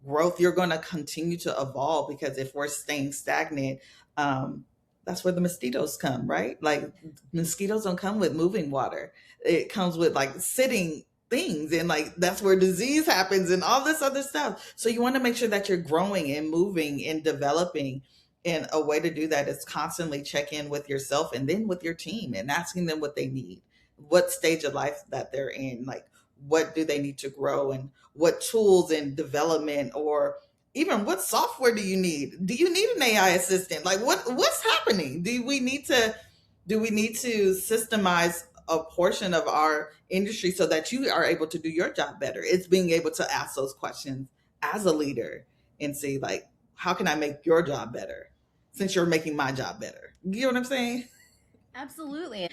growth. You're going to continue to evolve, because if we're staying stagnant, um, that's where the mosquitoes come, right? Like, mosquitoes don't come with moving water. It comes with like sitting things, and like that's where disease happens and all this other stuff. So you want to make sure that you're growing and moving and developing. And a way to do that is constantly check in with yourself and then with your team, and asking them what they need, what stage of life that they're in, like what do they need to grow, and what tools and development, or even what software do you need? Do you need an AI assistant? Like, what's happening? Do we need to systemize a portion of our industry so that you are able to do your job better? It's being able to ask those questions as a leader and see, like, how can I make your job better since you're making my job better? You know what I'm saying? Absolutely.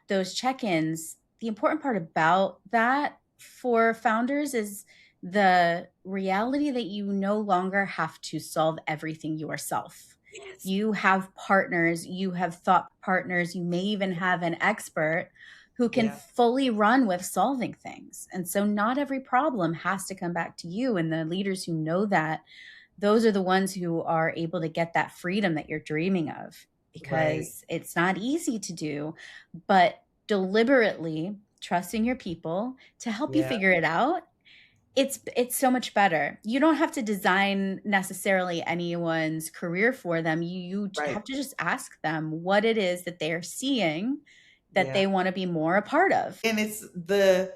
Those check-ins, the important part about that for founders is the reality that you no longer have to solve everything yourself. Yes. You have partners, you have thought partners, you may even have an expert who can Yeah. fully run with solving things. And so not every problem has to come back to you. And the leaders who know that, those are the ones who are able to get that freedom that you're dreaming of, Right. because it's not easy to do, but deliberately trusting your people to help you Yeah. figure it out, it's so much better. You don't have to design necessarily anyone's career for them. You Right. have to just ask them what it is that they're seeing that Yeah. they want to be more a part of. And it's the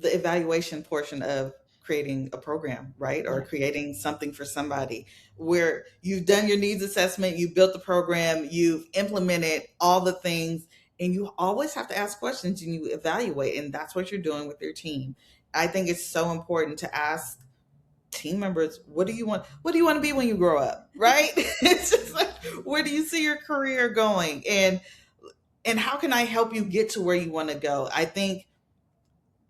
evaluation portion of creating a program, right? Or Yeah. creating something for somebody where you've done your needs assessment, you built the program, you've implemented all the things, and you always have to ask questions and you evaluate. And that's what you're doing with your team. I think it's so important to ask team members, what do you want? What do you want to be when you grow up? Right? It's just like, where do you see your career going? And how can I help you get to where you want to go? I think,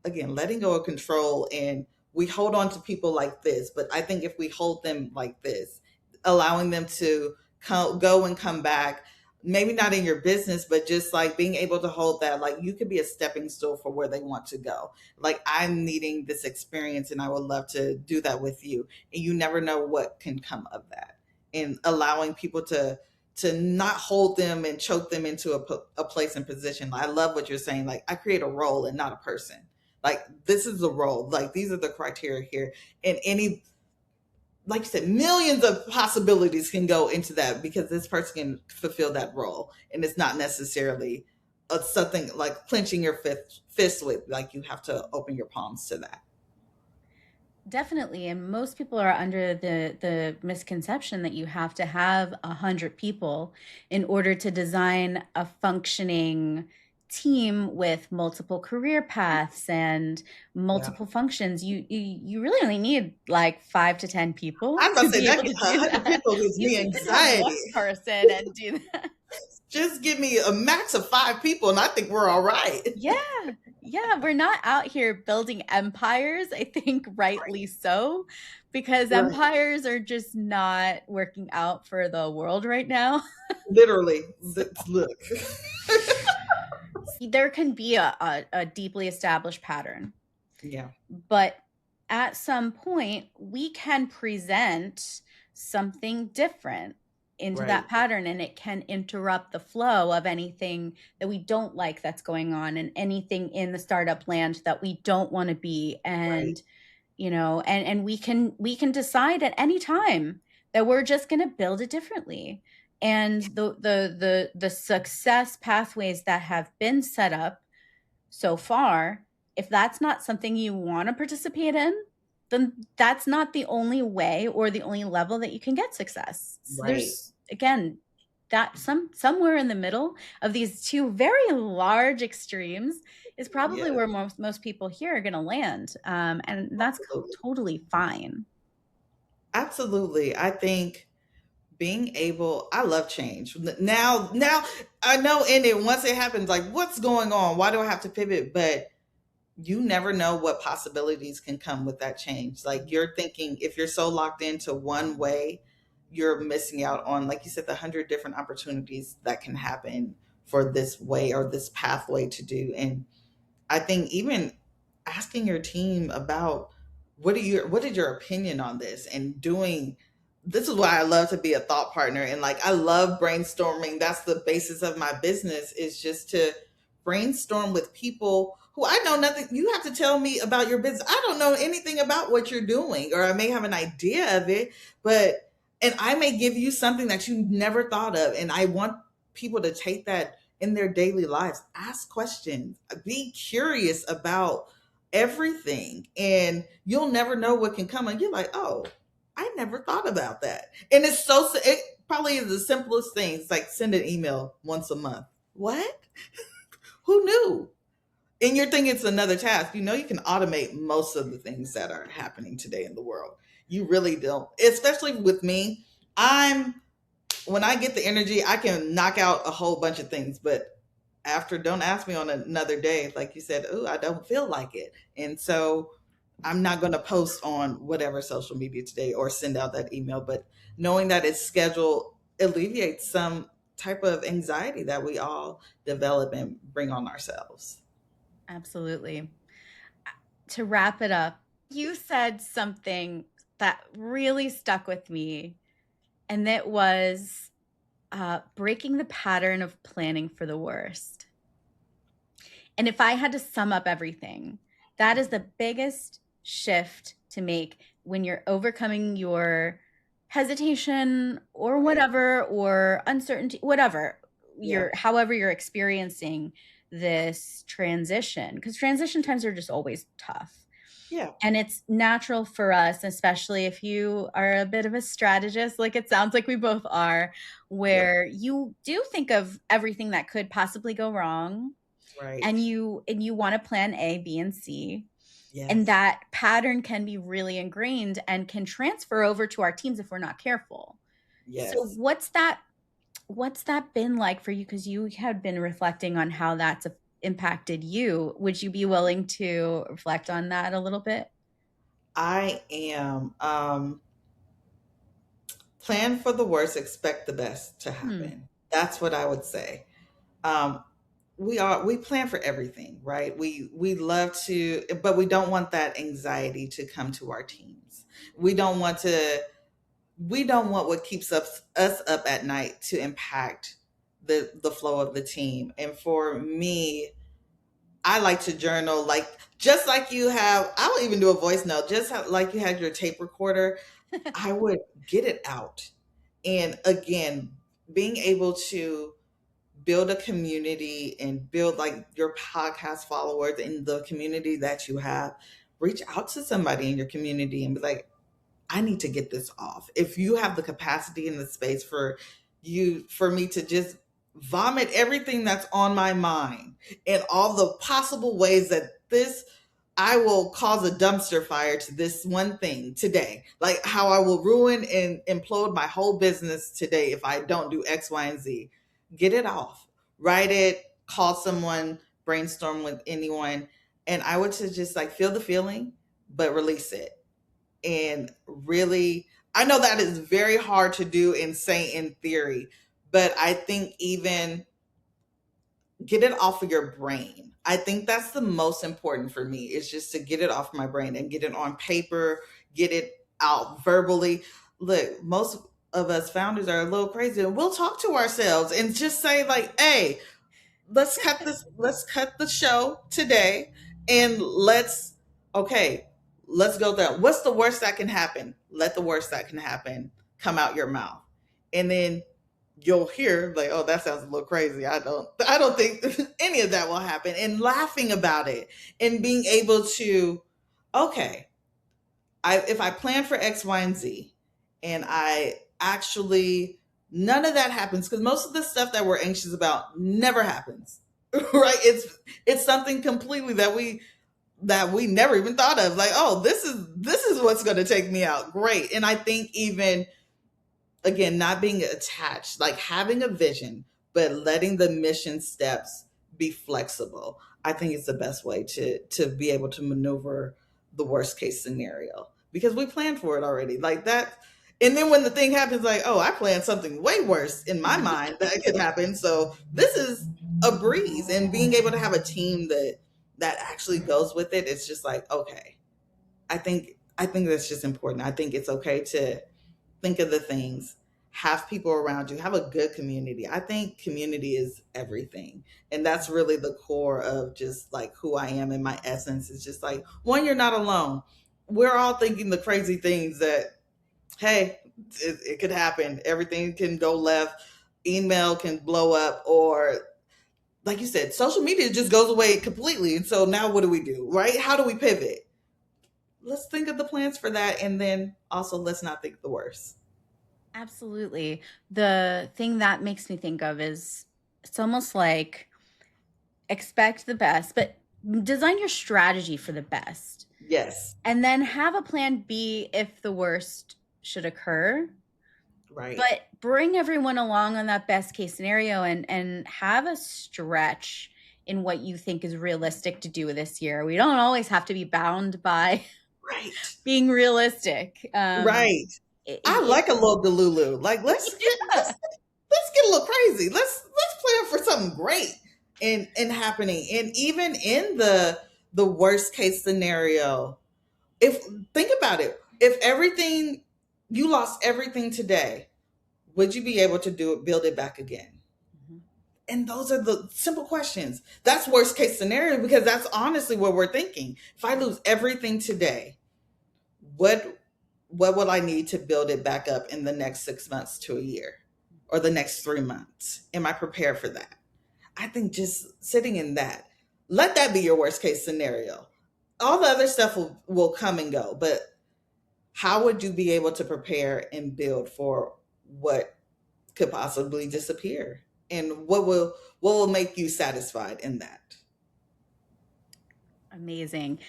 again, letting go of control, and we hold on to people like this, but I think if we hold them like this, allowing them to go and come back, maybe not in your business, but just like being able to hold that, like you could be a stepping stool for where they want to go. Like, I'm needing this experience and I would love to do that with you. And you never know what can come of that. And allowing people to not hold them and choke them into a place and position. I love what you're saying. Like, I create a role and not a person. Like, this is the role. Like, these are the criteria here. And any, like you said, millions of possibilities can go into that because this person can fulfill that role. And it's not necessarily something like clenching your fist with, like you have to open your palms to that. Definitely. And most people are under the misconception that you have to have 100 people in order to design a functioning team with multiple career paths and Yeah. multiple functions. You really only need like 5 to 10 people I'm about to to say be that able to do 100 that. people gives You me can have one anxiety. person and do that. Just give me a max of 5 people and I think we're all right. Yeah. Yeah, we're not out here building empires, I think rightly so, because Right. empires are just not working out for the world right now. Literally. Look. There can be a deeply established pattern, Yeah. but at some point, we can present something different into that Right. pattern, and it can interrupt the flow of anything that we don't like that's going on, and anything in the startup land that we don't want to be. Right. And and we can decide at any time that we're just going to build it differently. And the success pathways that have been set up so far, if that's not something you want to participate in, then that's not the only way or the only level that you can get success. So Right. there's, again, that somewhere in the middle of these two very large extremes is probably Yeah. where most people here are going to land, and that's Absolutely. totally fine. Absolutely. I think being able, I love change. Now I know in it, once it happens, like, what's going on? Why do I have to pivot? But you never know what possibilities can come with that change. Like, you're thinking, if you're so locked into one way, you're missing out on, like you said, the 100 different opportunities that can happen for this way or this pathway to do. And I think even asking your team about what is your opinion on this, and doing, this is why I love to be a thought partner, and like, I love brainstorming. That's the basis of my business, is just to brainstorm with people who I know nothing. You have to tell me about your business. I don't know anything about what you're doing, or I may have an idea of it, but, and I may give you something that you never thought of. And I want people to take that in their daily lives. Ask questions, be curious about everything, and you'll never know what can come. And you're like, oh, I never thought about that. And it probably is the simplest things, like send an email once a month. What? Who knew? And you're thinking it's another task. You can automate most of the things that are happening today in the world. You really don't. Especially with me. When I get the energy, I can knock out a whole bunch of things, but after, don't ask me on another day. Like you said, oh, I don't feel like it. And so I'm not going to post on whatever social media today or send out that email, but knowing that it's scheduled alleviate some type of anxiety that we all develop and bring on ourselves. Absolutely. To wrap it up, you said something that really stuck with me, and that was breaking the pattern of planning for the worst. And if I had to sum up everything, that is the biggest shift to make when you're overcoming your hesitation or Right. whatever, or uncertainty, whatever Yeah. however you're experiencing this transition, because transition times are just always tough. Yeah. And it's natural for us, especially if you are a bit of a strategist, like it sounds like we both are, Yep. where you do think of everything that could possibly go wrong, Right. and you want to plan A, B, and C. And Yes. that pattern can be really ingrained and can transfer over to our teams if we're not careful. So Yes. what's that been like for you? Because you had been reflecting on how that's impacted you. Would you be willing to reflect on that a little bit? I am. Plan for the worst, expect the best to Hmm. happen. That's what I would say. Um, we plan for everything, right? We love to, but we don't want that anxiety to come to our teams. We don't want to. We don't want what keeps us up at night to impact the flow of the team. And for me, I like to journal, like just like you have. I will even do a voice note, just like you had your tape recorder. I would get it out, and again, being able to build a community and build like your podcast followers in the community that you have, reach out to somebody in your community and be like, I need to get this off. If you have the capacity and the space for me to just vomit everything that's on my mind and all the possible ways that this I will cause a dumpster fire to this one thing today. Like how I will ruin and implode my whole business today if I don't do X, Y, and Z. Get it off. Write it, call someone, brainstorm with anyone. And I would just like feel the feeling, but release it. And really, I know that is very hard to do and say in theory, but I think even get it off of your brain. I think that's the most important for me is just to get it off my brain and get it on paper, get it out verbally. Look, most of us founders are a little crazy and we'll talk to ourselves and just say like, "Hey, let's cut the show today and okay, let's go there. What's the worst that can happen? Let the worst that can happen come out your mouth." And then you'll hear like, "Oh, that sounds a little crazy. I don't think any of that will happen." And laughing about it and being able to, okay, if I plan for X, Y, and Z, and I actually none of that happens because most of the stuff that we're anxious about never happens. Right? It's something completely that we never even thought of. Like, oh, this is what's going to take me out. Great. And I think even again, not being attached, like having a vision, but letting the mission steps be flexible. I think it's the best way to be able to maneuver the worst case scenario because we planned for it already. Like that. And then when the thing happens, like, oh, I planned something way worse in my mind that could happen. So this is a breeze. And being able to have a team that actually goes with it, it's just like, okay. I think that's just important. I think it's okay to think of the things, have people around you, have a good community. I think community is everything. And that's really the core of just like who I am and my essence is just like, one, you're not alone. We're all thinking the crazy things that, hey, it could happen. Everything can go left. Email can blow up, or like you said, social media just goes away completely. And so now what do we do? Right? How do we pivot? Let's think of the plans for that. And then also let's not think the worst. Absolutely. The thing that makes me think of is it's almost like expect the best, but design your strategy for the best. Yes. And then have a plan B if the worst should occur. Right. But bring everyone along on that best case scenario, and have a stretch in what you think is realistic to do this year. We don't always have to be bound by Right. being realistic. Right. I like a little delulu. Like Yeah. let's get a little crazy. Let's plan for something great and happening. And even in the worst case scenario, if think about it, if everything you lost everything today, would you be able to do it, build it back again? Mhm. And those are the simple questions. That's worst case scenario because that's honestly what we're thinking. If I lose everything today, what what will I need to build it back up in the next 6 months to a year or the next 3 months? Am I prepared for that? I think just sitting in that, let that be your worst case scenario. All the other stuff will come and go, but how would you be able to prepare and build for what could possibly disappear? And what will make you satisfied in that? Amazing.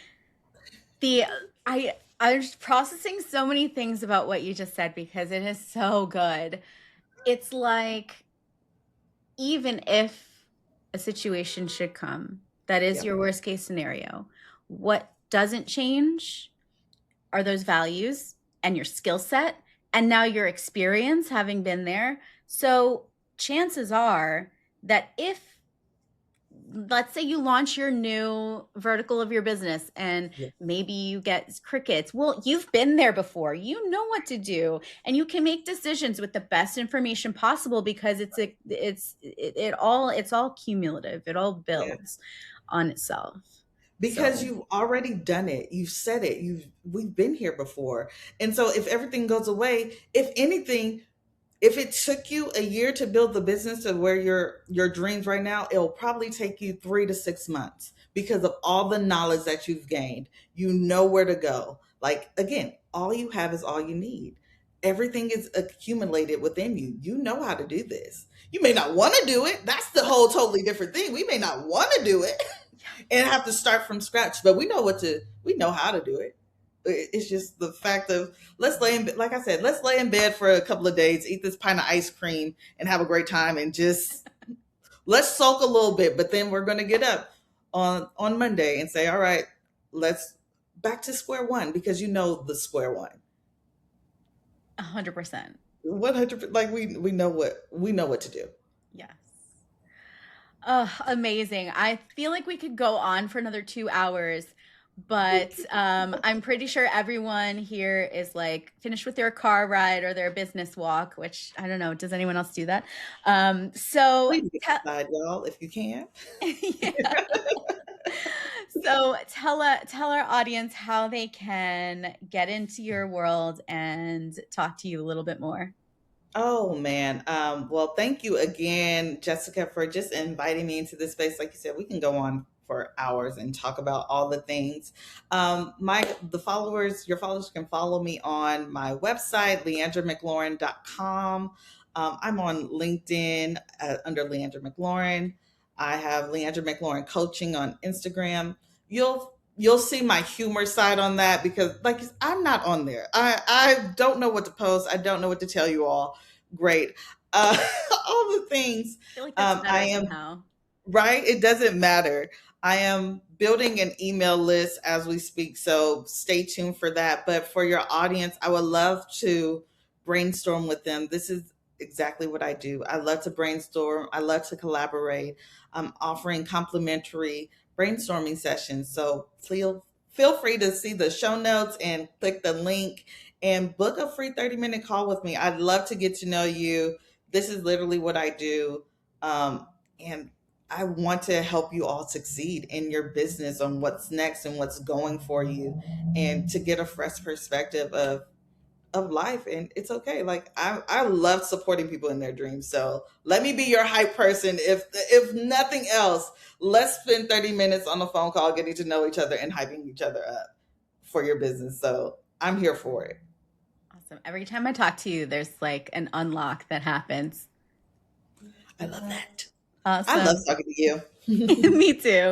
The I was processing so many things about what you just said because it is so good. It's like, even if a situation should come that is Yeah. your worst case scenario, what doesn't change are those values and your skill set and now your experience having been there. So chances are that if, let's say, you launch your new vertical of your business and Yeah. maybe you get crickets, well, you've been there before, you know what to do, and you can make decisions with the best information possible because it's all cumulative, it all Yeah. builds on itself. Because So you've already done it. You've said it. We've been here before. And so if everything goes away, if anything, if it took you a year to build the business to where your dreams right now, it'll probably take you 3 to 6 months because of all the knowledge that you've gained. You know where to go. Like again, all you have is all you need. Everything is accumulated within you. You know how to do this. You may not want to do it. That's the whole totally different thing. We may not want to do it and have to start from scratch, but we know how to do it. It's just the fact of let's lay in like I said, let's lay in bed for a couple of days, eat this pint of ice cream and have a great time and just let's sulk a little bit, but then we're going to get up on Monday and say, all right, let's back to square one because you know the square one. 100%. 100, like we know what to do. Yes. Oh, amazing. I feel like we could go on for another 2 hours, but I'm pretty sure everyone here is like finished with their car ride or their business walk, which I don't know. Does anyone else do that? So, Please get outside, y'all, if you can. yeah. So tell our audience how they can get into your world and talk to you a little bit more. Oh man. Well, thank you again, Jessica, for just inviting me into this space. Like you said, we can go on for hours and talk about all the things. Your followers can follow me on my website, leandramclaurin.com. I'm on LinkedIn under Leandra McLaurin. I have Leandra McLaurin Coaching on Instagram. You'll see my humor side on that because like I'm not on there. I don't know what to post. I don't know what to tell you all. Great. Uh, all the things. I feel like that's I better am somehow. right. It doesn't matter. I am building an email list as we speak, so stay tuned for that. But for your audience, I would love to brainstorm with them. This is exactly what I do. I love to brainstorm. I love to collaborate. I'm offering complimentary brainstorming sessions. So feel free to see the show notes and click the link and book a free 30-minute call with me. I'd love to get to know you. This is literally what I do. And I want to help you all succeed in your business on what's next and what's going for you and to get a fresh perspective of life. And it's okay. Like I love supporting people in their dreams. So let me be your hype person. If nothing else, let's spend 30 minutes on a phone call getting to know each other and hyping each other up for your business. So I'm here for it. Awesome. Every time I talk to you, there's like an unlock that happens. I love that. I love Awesome. talking to you. Me too.